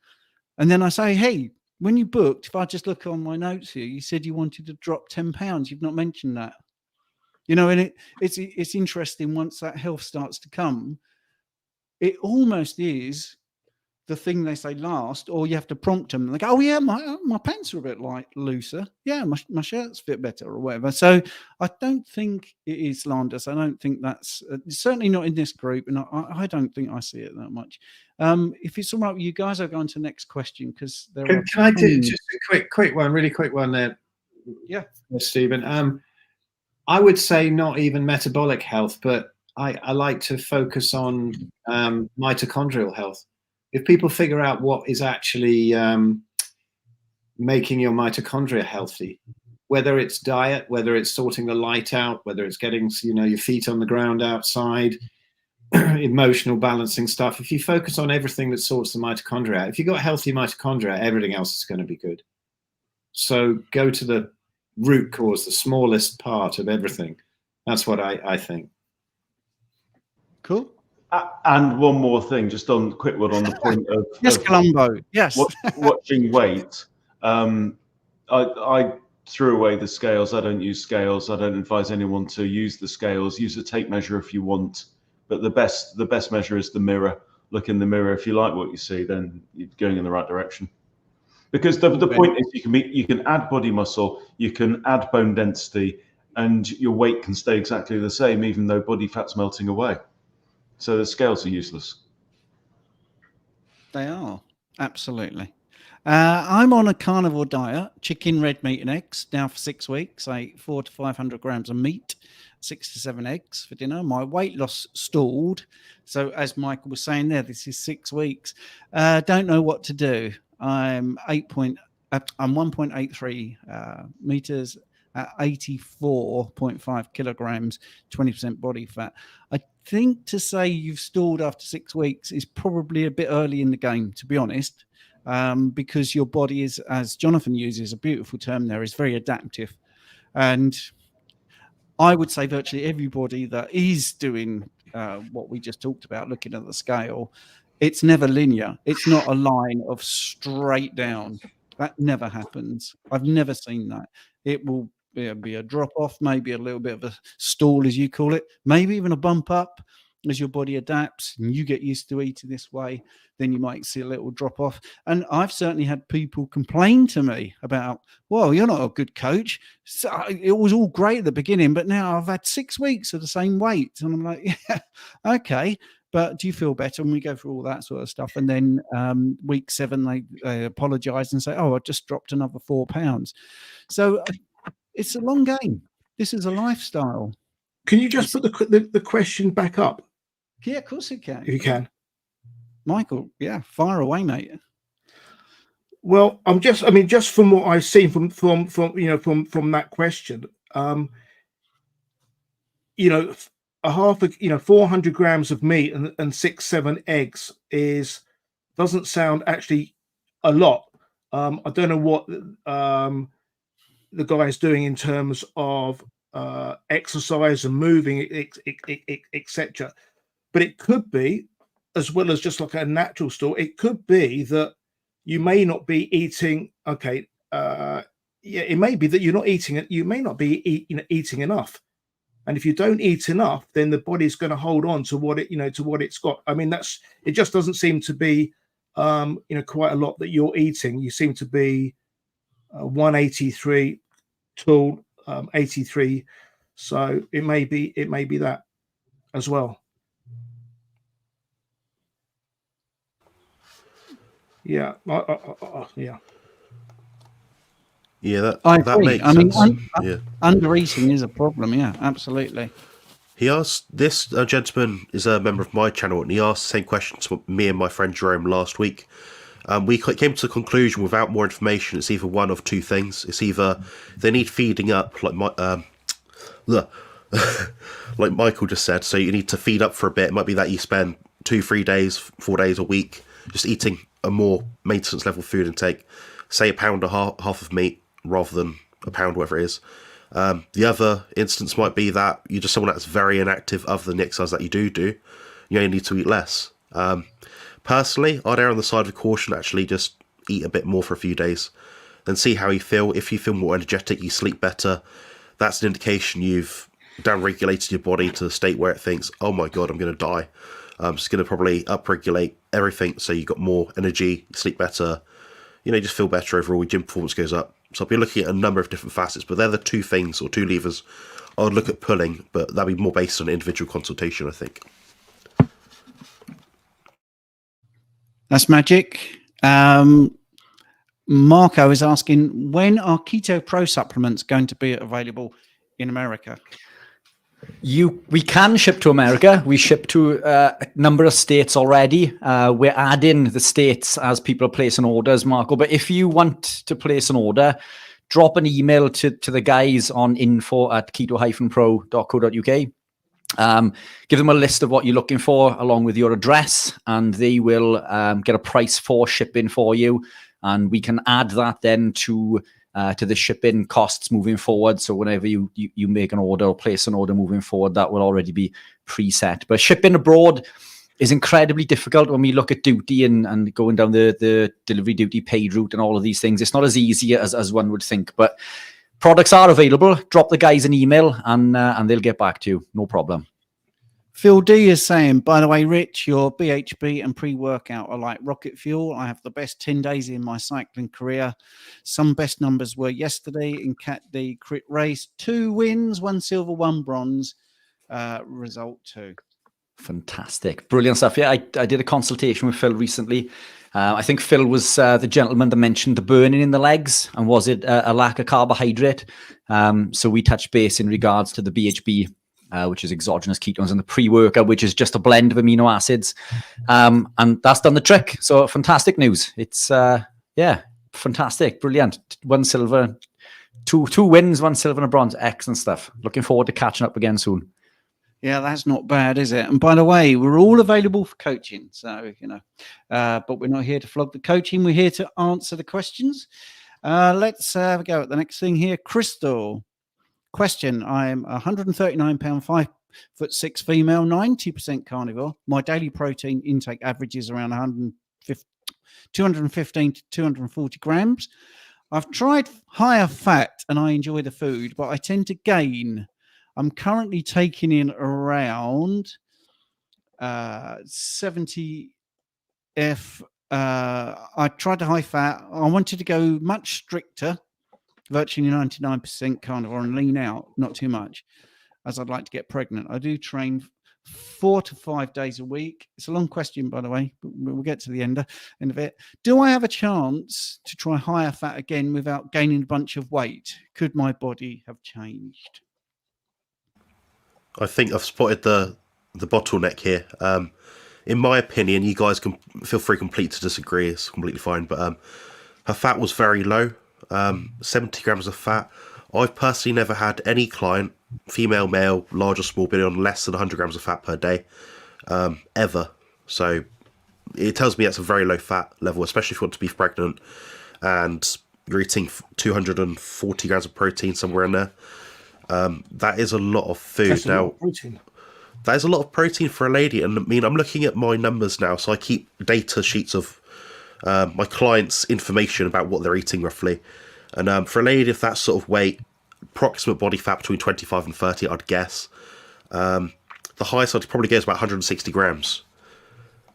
And then I say, "Hey, when you booked, if I just look on my notes here, you said you wanted to drop 10 pounds. You've not mentioned that." And it's interesting once that health starts to come, it almost is the thing they say last, or you have to prompt them. They go, "Oh yeah, my pants are a bit looser. Yeah, my shirts fit better," or whatever. So I don't think it is Landis. I don't think that's certainly not in this group, and I don't think I see it that much. If it's all right with you guys, I'll go on to the next question because Can I do just a quick one, really quick one there? Yeah, Stephen. I would say not even metabolic health, but I like to focus on mitochondrial health. If people figure out what is actually making your mitochondria healthy, whether it's diet, whether it's sorting the light out, whether it's getting your feet on the ground outside, emotional balancing stuff. If you focus on everything that sorts the mitochondria out, if you've got healthy mitochondria, everything else is going to be good. So go to the root cause, the smallest part of everything. That's what I think. Cool. And one more thing, just on quick one on the point of yes, Colombo. Yes, watching weight. I threw away the scales. I don't use scales. I don't advise anyone to use the scales. Use a tape measure if you want, but the best measure is the mirror. Look in the mirror. If you like what you see, then you're going in the right direction. Because the point is you can add body muscle, you can add bone density, and your weight can stay exactly the same, even though body fat's melting away. So the scales are useless. They are, absolutely. I'm on a carnivore diet, chicken, red meat, and eggs now for 6 weeks. I eat 400 to 500 grams of meat, 6 to 7 eggs for dinner. My weight loss stalled. So as Michael was saying there, this is 6 weeks. Don't know what to do. I'm 1.83 meters at 84.5 kilograms, 20% body fat. I think to say you've stalled after 6 weeks is probably a bit early in the game, to be honest, because your body is, as Jonathan uses a beautiful term there, is very adaptive. And I would say virtually everybody that is doing what we just talked about, looking at the scale, it's never linear. It's not a line of straight down. That never happens. I've never seen that. It will be a drop off, maybe a little bit of a stall, as you call it, maybe even a bump up as your body adapts and you get used to eating this way. Then you might see a little drop off. And I've certainly had people complain to me about, "Well, you're not a good coach. So it was all great at the beginning, but now I've had 6 weeks of the same weight." And I'm like, "Yeah, okay. But do you feel better?" And we go through all that sort of stuff. And then week 7, they apologize and say, "Oh, I just dropped another 4 pounds." So it's a long game. This is a lifestyle. Can you just put the question back up? Yeah, of course it can. If you can. Michael, yeah, fire away, mate. Well, just from what I've seen from that question, a half 400 grams of meat and 6-7 eggs doesn't sound actually a lot. I don't know what the guy is doing in terms of exercise and moving, etc. But it could be, as well as just like a natural store, it could be that you may not be eating. Okay, it may be that you're not eating it. You may not be eating enough. And if you don't eat enough, then the body's going to hold on to what it's got. I mean, it just doesn't seem to be, quite a lot that you're eating. You seem to be 183 to 83. So it may be that as well. Yeah. Yeah. Yeah, I that agree. makes I mean, sense. Yeah. under eating is a problem. Yeah, absolutely. He asked, this gentleman is a member of my channel, and he asked the same question to me and my friend Jerome last week. We came to the conclusion, without more information, it's either one of two things. It's either they need feeding up, like like Michael just said, so you need to feed up for a bit. It might be that you spend 2, 3 days, 4 days a week just eating a more maintenance level food intake, say a pound or half of meat rather than a pound, whatever it is. The other instance might be that you're just someone that's very inactive other than the exercise that you do. You only need to eat less. Personally, I'd err on the side of caution, actually just eat a bit more for a few days, then see how you feel. If you feel more energetic, you sleep better, that's an indication you've downregulated your body to the state where it thinks, oh my God, I'm going to die. It's going to probably upregulate everything, so you got more energy, sleep better, just feel better overall, your gym performance goes up. So I'll be looking at a number of different facets, but they're the two things, or two levers I would look at pulling, but that'd be more based on individual consultation, I think. That's magic. Marco is asking, when are Keto Pro supplements going to be available in America? We can ship to America. We ship to a number of states already. We're adding the states as people are placing orders, Marco. But if you want to place an order, drop an email to the guys on info@keto-pro.co.uk. Give them a list of what you're looking for along with your address, and they will get a price for shipping for you. And we can add that then to the shipping costs moving forward. So whenever you make an order or place an order moving forward, that will already be preset. But shipping abroad is incredibly difficult when we look at duty and going down the delivery duty paid route and all of these things. It's not as easy as one would think, but products are available. Drop the guys an email and they'll get back to you. No problem. Phil D is saying, by the way, Rich, your BHB and pre-workout are like rocket fuel. I have the best 10 days in my cycling career. Some best numbers were yesterday in Cat D crit race. 2 wins, 1 silver, 1 bronze. Result 2. Fantastic. Brilliant stuff. Yeah, I did a consultation with Phil recently. I think Phil was the gentleman that mentioned the burning in the legs, and was it a lack of carbohydrate? So we touched base in regards to the BHB, which is exogenous ketones, and the pre-workout, which is just a blend of amino acids. And that's done the trick. So fantastic news. It's, fantastic. Brilliant. 1 silver, two wins, 1 silver and a bronze. Excellent stuff. Looking forward to catching up again soon. Yeah, that's not bad, is it? And by the way, we're all available for coaching. So, but we're not here to flog the coaching. We're here to answer the questions. Let's have a go at the next thing here. Crystal. Question: I'm 139 pound, 5'6" female, 90% carnivore. My daily protein intake averages around 215 to 240 grams. I've tried higher fat and I enjoy the food, but I tend to gain. I'm currently taking in around 70 F. I tried the high fat. I wanted to go much stricter, virtually 99% carnivore, and lean out, not too much, as I'd like to get pregnant. I do train 4 to 5 days a week. It's a long question, by the way, but we'll get to the end of it. Do I have a chance to try higher fat again without gaining a bunch of weight? Could my body have changed? I think I've spotted the bottleneck here. In my opinion, you guys can feel free completely to disagree. It's completely fine, but her fat was very low. 70 grams of fat. I've personally never had any client, female, male, large or small, been on less than 100 grams of fat per day, ever. So it tells me that's a very low fat level, especially if you want to be pregnant and you're eating 240 grams of protein, somewhere in there. That is a lot of food. That's a lot of protein. That is a lot of protein for a lady. And I mean, I'm looking at my numbers now, so I keep data sheets of my clients' information about what they're eating roughly. And for a lady of that sort of weight, approximate body fat between 25 and 30, I'd guess. The highest I'd probably get is about 160 grams.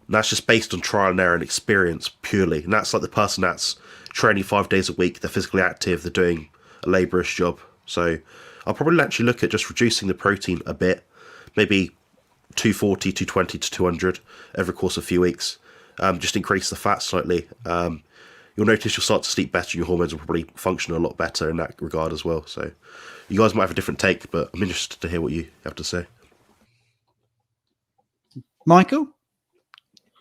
And that's just based on trial and error and experience purely. And that's like the person that's training 5 days a week, they're physically active, they're doing a laborious job. So I'll probably actually look at just reducing the protein a bit, maybe 240, 220 to 200 every course of a few weeks. Just increase the fat slightly. You'll notice you'll start to sleep better, your hormones will probably function a lot better in that regard as well. So you guys might have a different take, but I'm interested to hear what you have to say. Michael?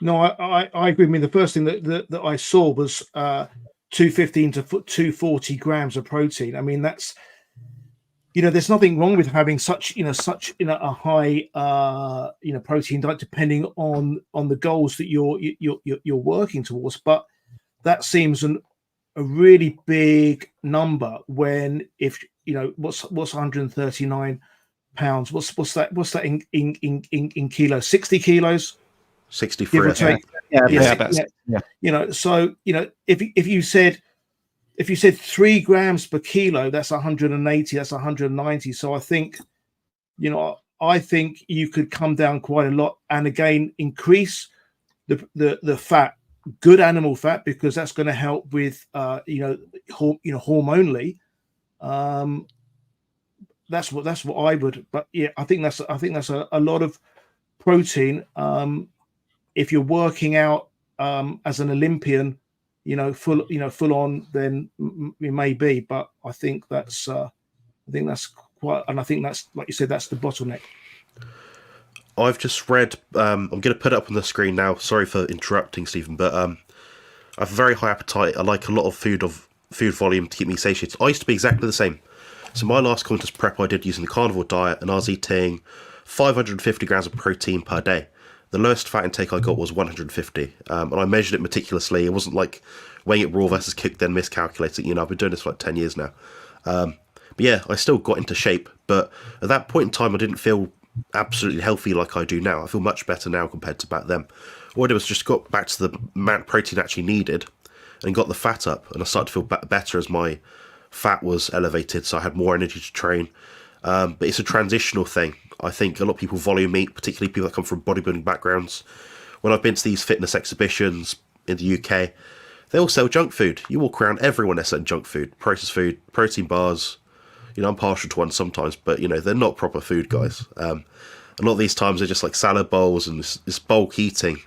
No, I agree. I mean, the first thing that I saw was 215 to 240 grams of protein. I mean, that's, there's nothing wrong with having such a high protein diet, depending on the goals that you're working towards. But that seems a really big number when, if what's 139 pounds? What's that in kilos? 60 kilos. 63. Yeah. So if you said 3 grams per kilo, that's 180, that's 190. So I think you could come down quite a lot, and again increase the fat, good animal fat, because that's going to help with hormonally. That's what I would. But yeah, I think that's a lot of protein. If you're working out as an Olympian, full on, then it may be. But I think that's quite, and I think that's, like you said, that's the bottleneck. I've just read. I'm going to put it up on the screen now. Sorry for interrupting, Stephen, but I have a very high appetite. I like a lot of food volume to keep me satiated. I used to be exactly the same. So my last contest prep I did using the carnivore diet, and I was eating 550 grams of protein per day. The lowest fat intake I got was 150, and I measured it meticulously. It wasn't like weighing it raw versus cooked, then miscalculating. I've been doing this for like 10 years now. But yeah, I still got into shape. But at that point in time, I didn't feel absolutely healthy like I do now. I feel much better now compared to back then. What I did was just got back to the amount of protein I actually needed and got the fat up. And I started to feel better as my fat was elevated, so I had more energy to train. But it's a transitional thing. I think a lot of people volume eat, particularly people that come from bodybuilding backgrounds. When I've been to these fitness exhibitions in the UK, they all sell junk food. You walk around, everyone is selling junk food, processed food, protein bars. I'm partial to one sometimes, but they're not proper food, guys. A lot of these times they're just like salad bowls and this bulk eating.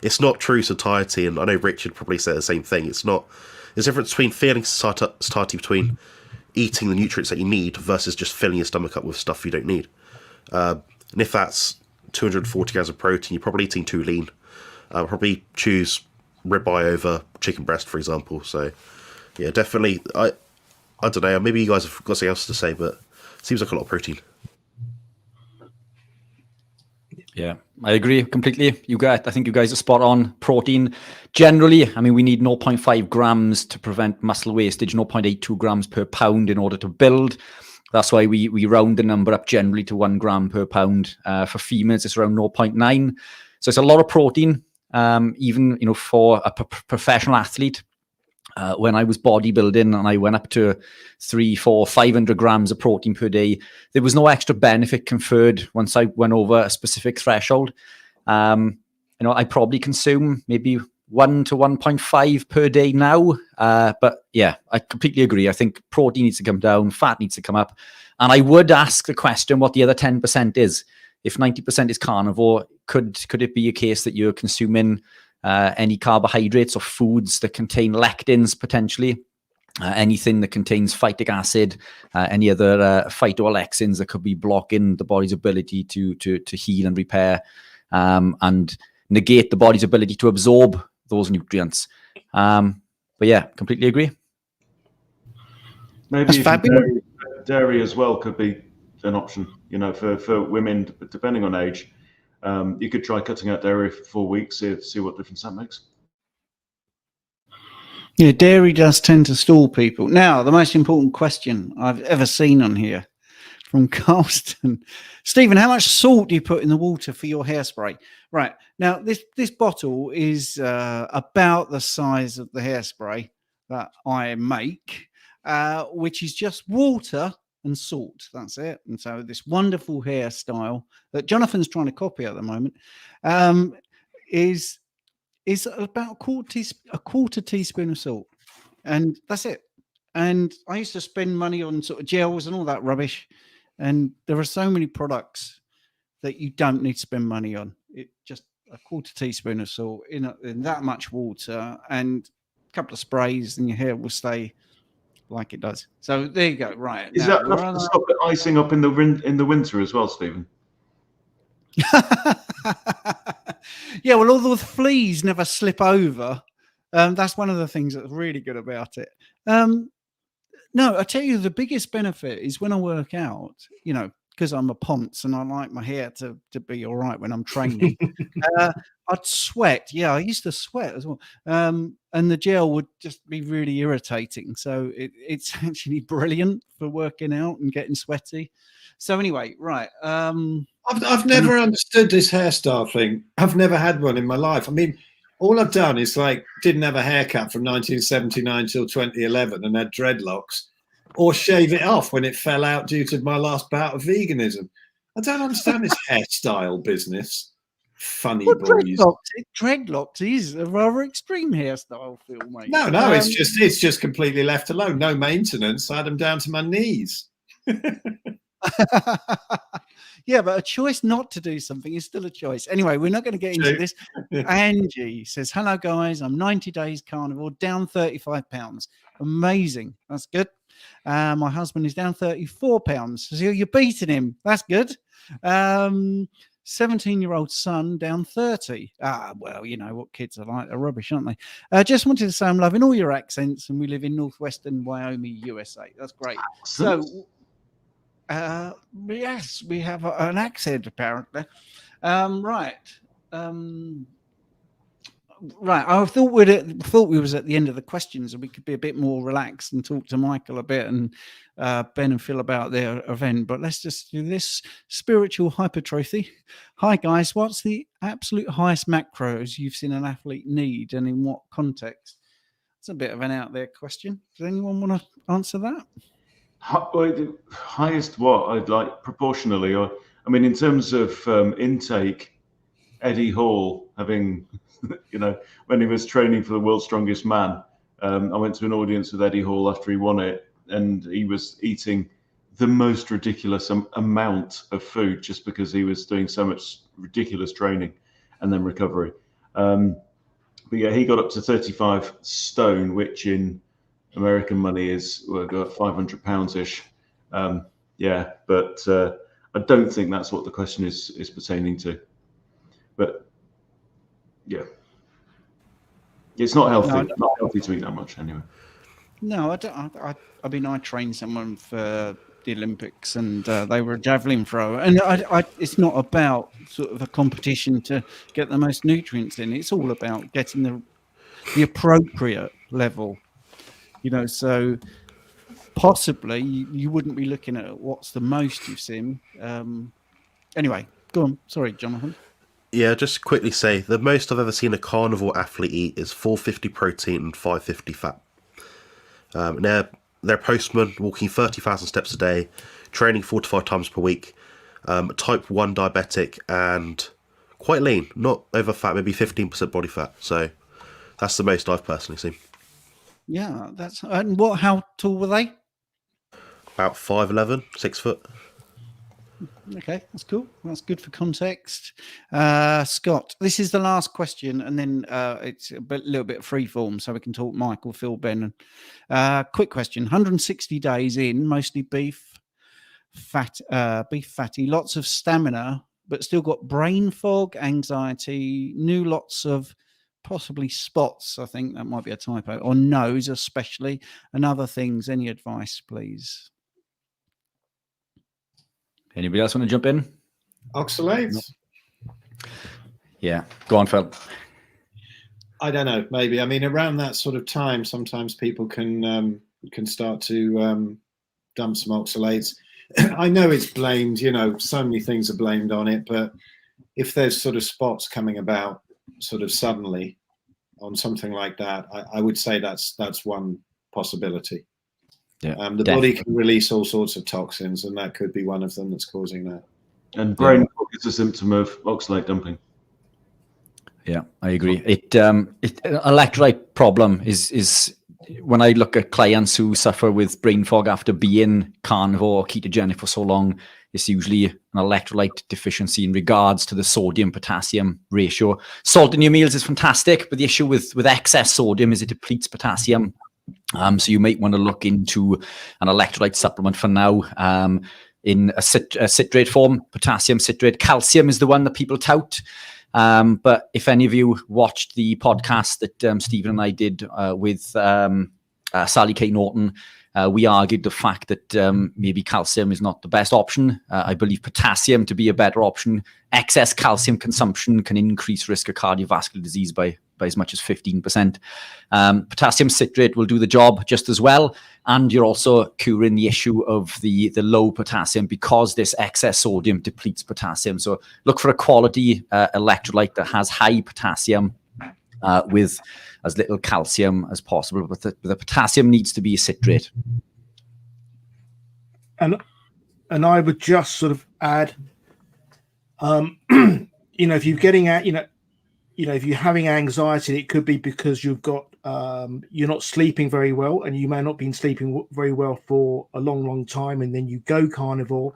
It's not true satiety, and I know Richard probably said the same thing. It's not. There's a difference between feeling satiety between eating the nutrients that you need versus just filling your stomach up with stuff you don't need. And if that's 240 grams of protein, you're probably eating too lean. Probably choose ribeye over chicken breast, for example. So, yeah, definitely. I don't know. Maybe you guys have got something else to say, but it seems like a lot of protein. Yeah, I agree completely. I think you guys are spot on. Protein, generally, I mean, we need 0.5 grams to prevent muscle wastage, 0.82 grams per pound in order to build. That's why we round the number up generally to 1 gram per pound. For females, it's around 0.9. So it's a lot of protein, even for a professional athlete. When I was bodybuilding and I went up to 300, 400, 500 grams of protein per day, there was no extra benefit conferred once I went over a specific threshold. I probably consume maybe 1 to 1.5 per day now. But yeah, I completely agree. I think protein needs to come down, fat needs to come up. And I would ask the question what the other 10% is. If 90% is carnivore, could it be a case that you're consuming any carbohydrates or foods that contain lectins potentially? Anything that contains phytic acid, any other phytoalexins that could be blocking the body's ability to heal and repair, and negate the body's ability to absorb those nutrients. But yeah, completely agree. Maybe even dairy as well could be an option, for women, depending on age. You could try cutting out dairy for 4 weeks, see what difference that makes. Yeah, dairy does tend to stall people. Now, the most important question I've ever seen on here. from Carlston. Stephen, how much salt do you put in the water for your hairspray? Right. Now, this bottle is about the size of the hairspray that I make, which is just water and salt. That's it. And so this wonderful hairstyle that Jonathan's trying to copy at the moment is about a quarter teaspoon of salt. And that's it. And I used to spend money on sort of gels and all that rubbish. And there are so many products that you don't need to spend money on. It just a quarter teaspoon of salt in that much water and a couple of sprays, and your hair will stay like it does. So there you go. Right. Is that enough to stop it icing up in the winter as well, Stephen? Yeah, well, all the fleas never slip over. That's one of the things that's really good about it. No, I tell you, the biggest benefit is when I work out, because I'm a ponce and I like my hair to be all right when I'm training. I'd sweat. Yeah, I used to sweat as well. And the gel would just be really irritating. So it's actually brilliant for working out and getting sweaty. So anyway, right. I've never understood this hairstyle thing. I've never had one in my life. I mean, all I've done is didn't have a haircut from 1979 till 2011 and had dreadlocks, or shave it off when it fell out due to my last bout of veganism. I don't understand this hairstyle business. Funny boys. Dreadlocks is a rather extreme hairstyle, Phil, mate. No, it's just completely left alone. No maintenance. I had them down to my knees. Yeah, but a choice not to do something is still a choice. Anyway, we're not going to get into this. Angie says, hello, guys. I'm 90 days carnivore, down 35 pounds. Amazing. That's good. My husband is down 34 pounds. So you're beating him. That's good. 17-year-old son down 30. Well, you know what kids are like. They're rubbish, aren't they? Just wanted to say I'm loving all your accents, and we live in northwestern Wyoming, USA. That's great. So... yes, we have an accent apparently. Right. I thought we was at the end of the questions, and we could be a bit more relaxed and talk to Michael a bit and Ben and Phil about their event. But let's just do this spiritual hypertrophy. Hi guys, what's the absolute highest macros you've seen an athlete need, and in what context? It's a bit of an out there question. Does anyone want to answer that? Highest what I'd like proportionally, or I mean, in terms of intake, Eddie Hall having, when he was training for the World's Strongest Man, I went to an audience with Eddie Hall after he won it, and he was eating the most ridiculous amount of food just because he was doing so much ridiculous training and then recovery. But yeah, he got up to 35 stone, which in American money is 500 pounds ish. Yeah, but I don't think that's what the question is pertaining to. But yeah, it's not healthy. No, not healthy to eat that much anyway. No, I don't. I mean, I trained someone for the Olympics, and they were a javelin thrower. And it's not about sort of a competition to get the most nutrients in. It's all about getting the appropriate level. So possibly you wouldn't be looking at what's the most you've seen. Anyway, go on. Sorry, Jonathan. Yeah, just quickly say the most I've ever seen a carnivore athlete eat is 450 protein and 550 fat. They're postmen, walking 30,000 steps a day, training 4 to 5 times per week, type 1 diabetic, and quite lean, not over fat, maybe 15% body fat. So that's the most I've personally seen. Yeah, and how tall were they? About 5'11", 6 foot. Okay, that's cool. That's good for context. Scott, this is the last question, and then it's a little bit free form, so we can talk Michael, Phil, Ben. Quick question: 160 days in, mostly beef fatty, lots of stamina, but still got brain fog, anxiety, lots of possibly spots. I think that might be a typo, or nose especially, and other things. Any advice, please? Anybody else want to jump in? Oxalates? Yeah, go on, Phil. I don't know. Maybe. I mean, around that sort of time, sometimes people can start to dump some oxalates. I know it's blamed, you know, so many things are blamed on it, but if there's sort of spots coming about sort of suddenly on something like that, I would say that's one possibility. Yeah, the body can release all sorts of toxins, and that could be one of them that's causing that. And brain fog is a symptom of oxalate dumping. Yeah, I agree. Electrolyte problem is when I look at clients who suffer with brain fog after being carnivore or ketogenic for so long, it's usually an electrolyte deficiency in regards to the sodium potassium ratio. Salt in your meals is fantastic, but the issue with excess sodium is it depletes potassium. So you might want to look into an electrolyte supplement for now. In a citrate form, potassium citrate. Calcium is the one that people tout. But if any of you watched the podcast that Stephen and I did with Sally Kay Norton, we argued the fact that maybe calcium is not the best option. I believe potassium to be a better option. Excess calcium consumption can increase risk of cardiovascular disease by as much as 15%. Potassium citrate will do the job just as well. And you're also curing the issue of the low potassium because this excess sodium depletes potassium. So look for a quality electrolyte that has high potassium with as little calcium as possible. But the potassium needs to be a citrate. And I would just sort of add, if you're getting at, if you're having anxiety, it could be because you've got you're not sleeping very well, and you may not been sleeping very well for a long time, and then you go carnivore,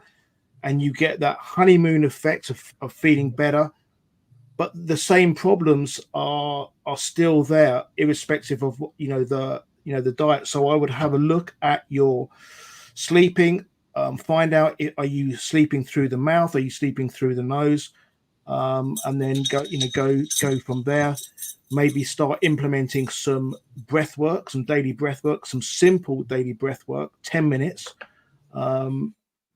and you get that honeymoon effect of feeling better, but the same problems are still there, irrespective of the diet. So I would have a look at your sleeping, find out, are you sleeping through the mouth, are you sleeping through the nose? And then go from there. Maybe start implementing some breath work, some daily breath work, some simple daily breath work, 10 minutes.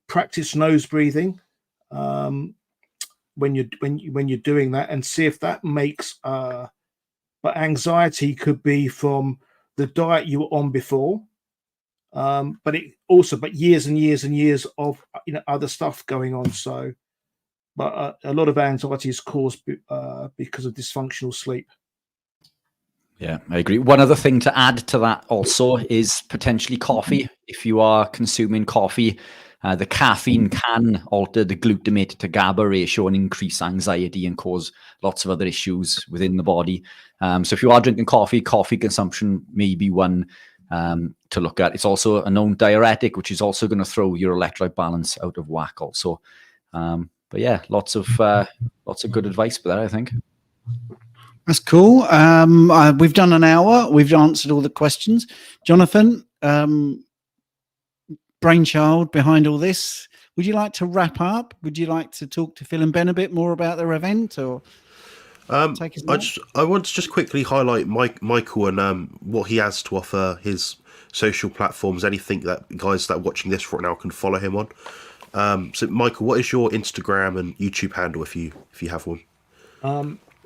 Practice nose breathing when you're doing that, and see if that makes. But anxiety could be from the diet you were on before, but years and years and years of other stuff going on. So. But a lot of anxiety is caused because of dysfunctional sleep. Yeah, I agree. One other thing to add to that also is potentially coffee. If you are consuming coffee, the caffeine can alter the glutamate to GABA ratio and increase anxiety and cause lots of other issues within the body. So if you are drinking coffee consumption may be one to look at. It's also a known diuretic, which is also going to throw your electrolyte balance out of whack also. But yeah, lots of good advice for that, I think. That's cool. We've done an hour. We've answered all the questions. Jonathan, brainchild behind all this. Would you like to wrap up? Would you like to talk to Phil and Ben a bit more about their event, or take us? I want to just quickly highlight Michael and what he has to offer, his social platforms, anything that guys that are watching this right now can follow him on. So Michael, what is your Instagram and YouTube handle if you have one?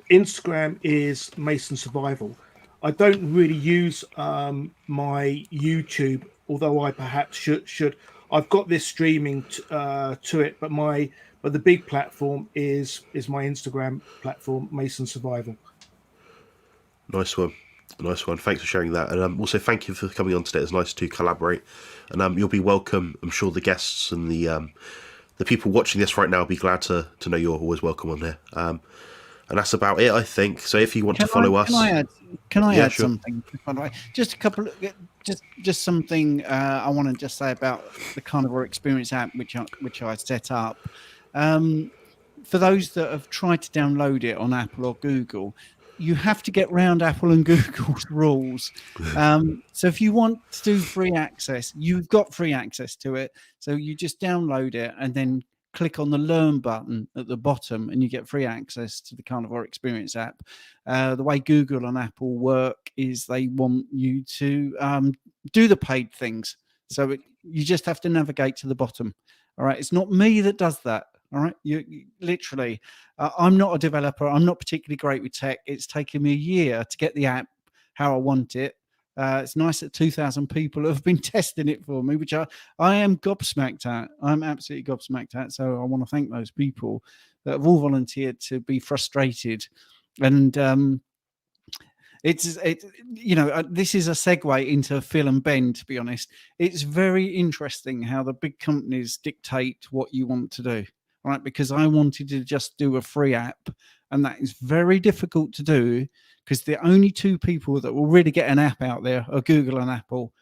Instagram is Mason Survival. I don't really use my YouTube, although I perhaps should. I've got this streaming to it, but the big platform is my Instagram platform, Mason Survival. Nice one. Thanks for sharing that, and also thank you for coming on today. It's nice to collaborate, and you'll be welcome. I'm sure the guests and the people watching this right now will be glad to know you're always welcome on here. And that's about it, I think. So if you want to follow us, can I add something? By the way, just a couple, just something I want to just say about the Carnivore Experience app, which I set up. For those that have tried to download it on Apple or Google, you have to get round Apple and Google's rules. So if you want to do free access, you've got free access to it. So you just download it and then click on the Learn button at the bottom, and you get free access to the Carnivore Experience app. The way Google and Apple work is they want you to do the paid things. So you just have to navigate to the bottom. All right. It's not me that does that. All right. You literally, I'm not a developer. I'm not particularly great with tech. It's taken me a year to get the app how I want it. It's nice that 2,000 people have been testing it for me, which I am gobsmacked at. I'm absolutely gobsmacked at. So I want to thank those people that have all volunteered to be frustrated. And this is a segue into Phil and Ben, to be honest. It's very interesting how the big companies dictate what you want to do, right? Because I wanted to just do a free app, and that is very difficult to do because the only two people that will really get an app out there are Google and Apple,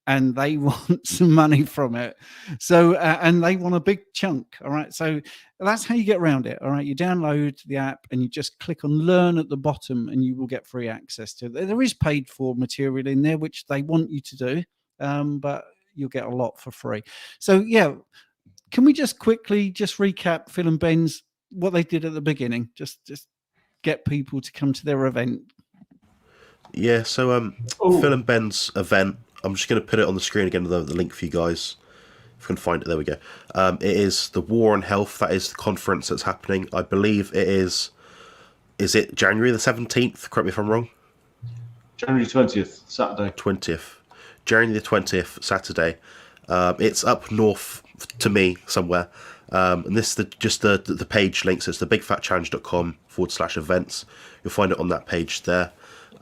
and they want some money from it. So, and they want a big chunk. All right. So that's how you get around it. All right. You download the app and you just click on learn at the bottom and you will get free access to it. There is paid for material in there, which they want you to do, but you'll get a lot for free. So, yeah. Can we just quickly recap Phil and Ben's, what they did at the beginning? Just get people to come to their event. Yeah. So, Phil and Ben's event, I'm just going to put it on the screen again, the link for you guys. If you can find it, there we go. It is the War on Health. That is the conference that's happening. I believe it is it January the 17th? Correct me if I'm wrong. January 20th, Saturday. 20th. January the 20th, Saturday. It's up north to me somewhere. And this is just the page link. So it's the bigfatchallenge.com/events. You'll find it on that page there.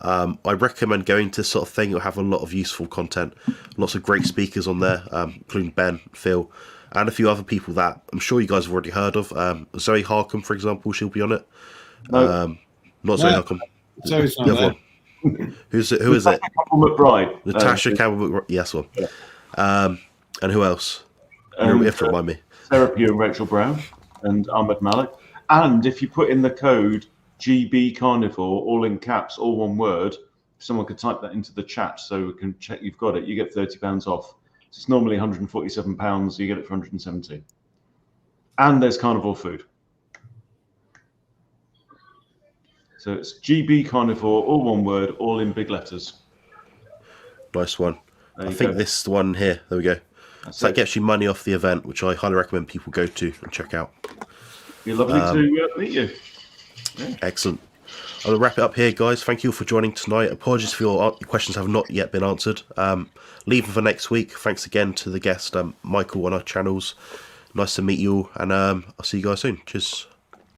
I recommend going to this sort of thing. You'll have a lot of useful content, lots of great speakers on there, including Ben, Phil, and a few other people that I'm sure you guys have already heard of. Zoe Harcum, for example, she'll be on it. No. Not Zoe Harcum. Zoe's not The other there. one. Who is it? McBride. Natasha Campbell McBride. Yes, one. Yeah. And who else? You have to remind me. Sarah Pugh and Rachel Brown and Ahmed Malik. And if you put in the code GB Carnivore, all in caps, all one word, if someone could type that into the chat so we can check you've got it, you get £30 off. So it's normally £147, you get it for 170. And there's carnivore food. So it's GB Carnivore, all one word, all in big letters. Nice one. There I you think go. this is the one here. There we go. That's So that it. gets you money off the event, which I highly recommend people go to and check out. Be lovely to meet you. Excellent. I'll wrap it up here, guys. Thank you all for joining tonight. Apologies if your questions have not yet been answered. Leave them for next week. Thanks again to the guest, Michael, on our channels. Nice to meet you all, and I'll see you guys soon. Cheers.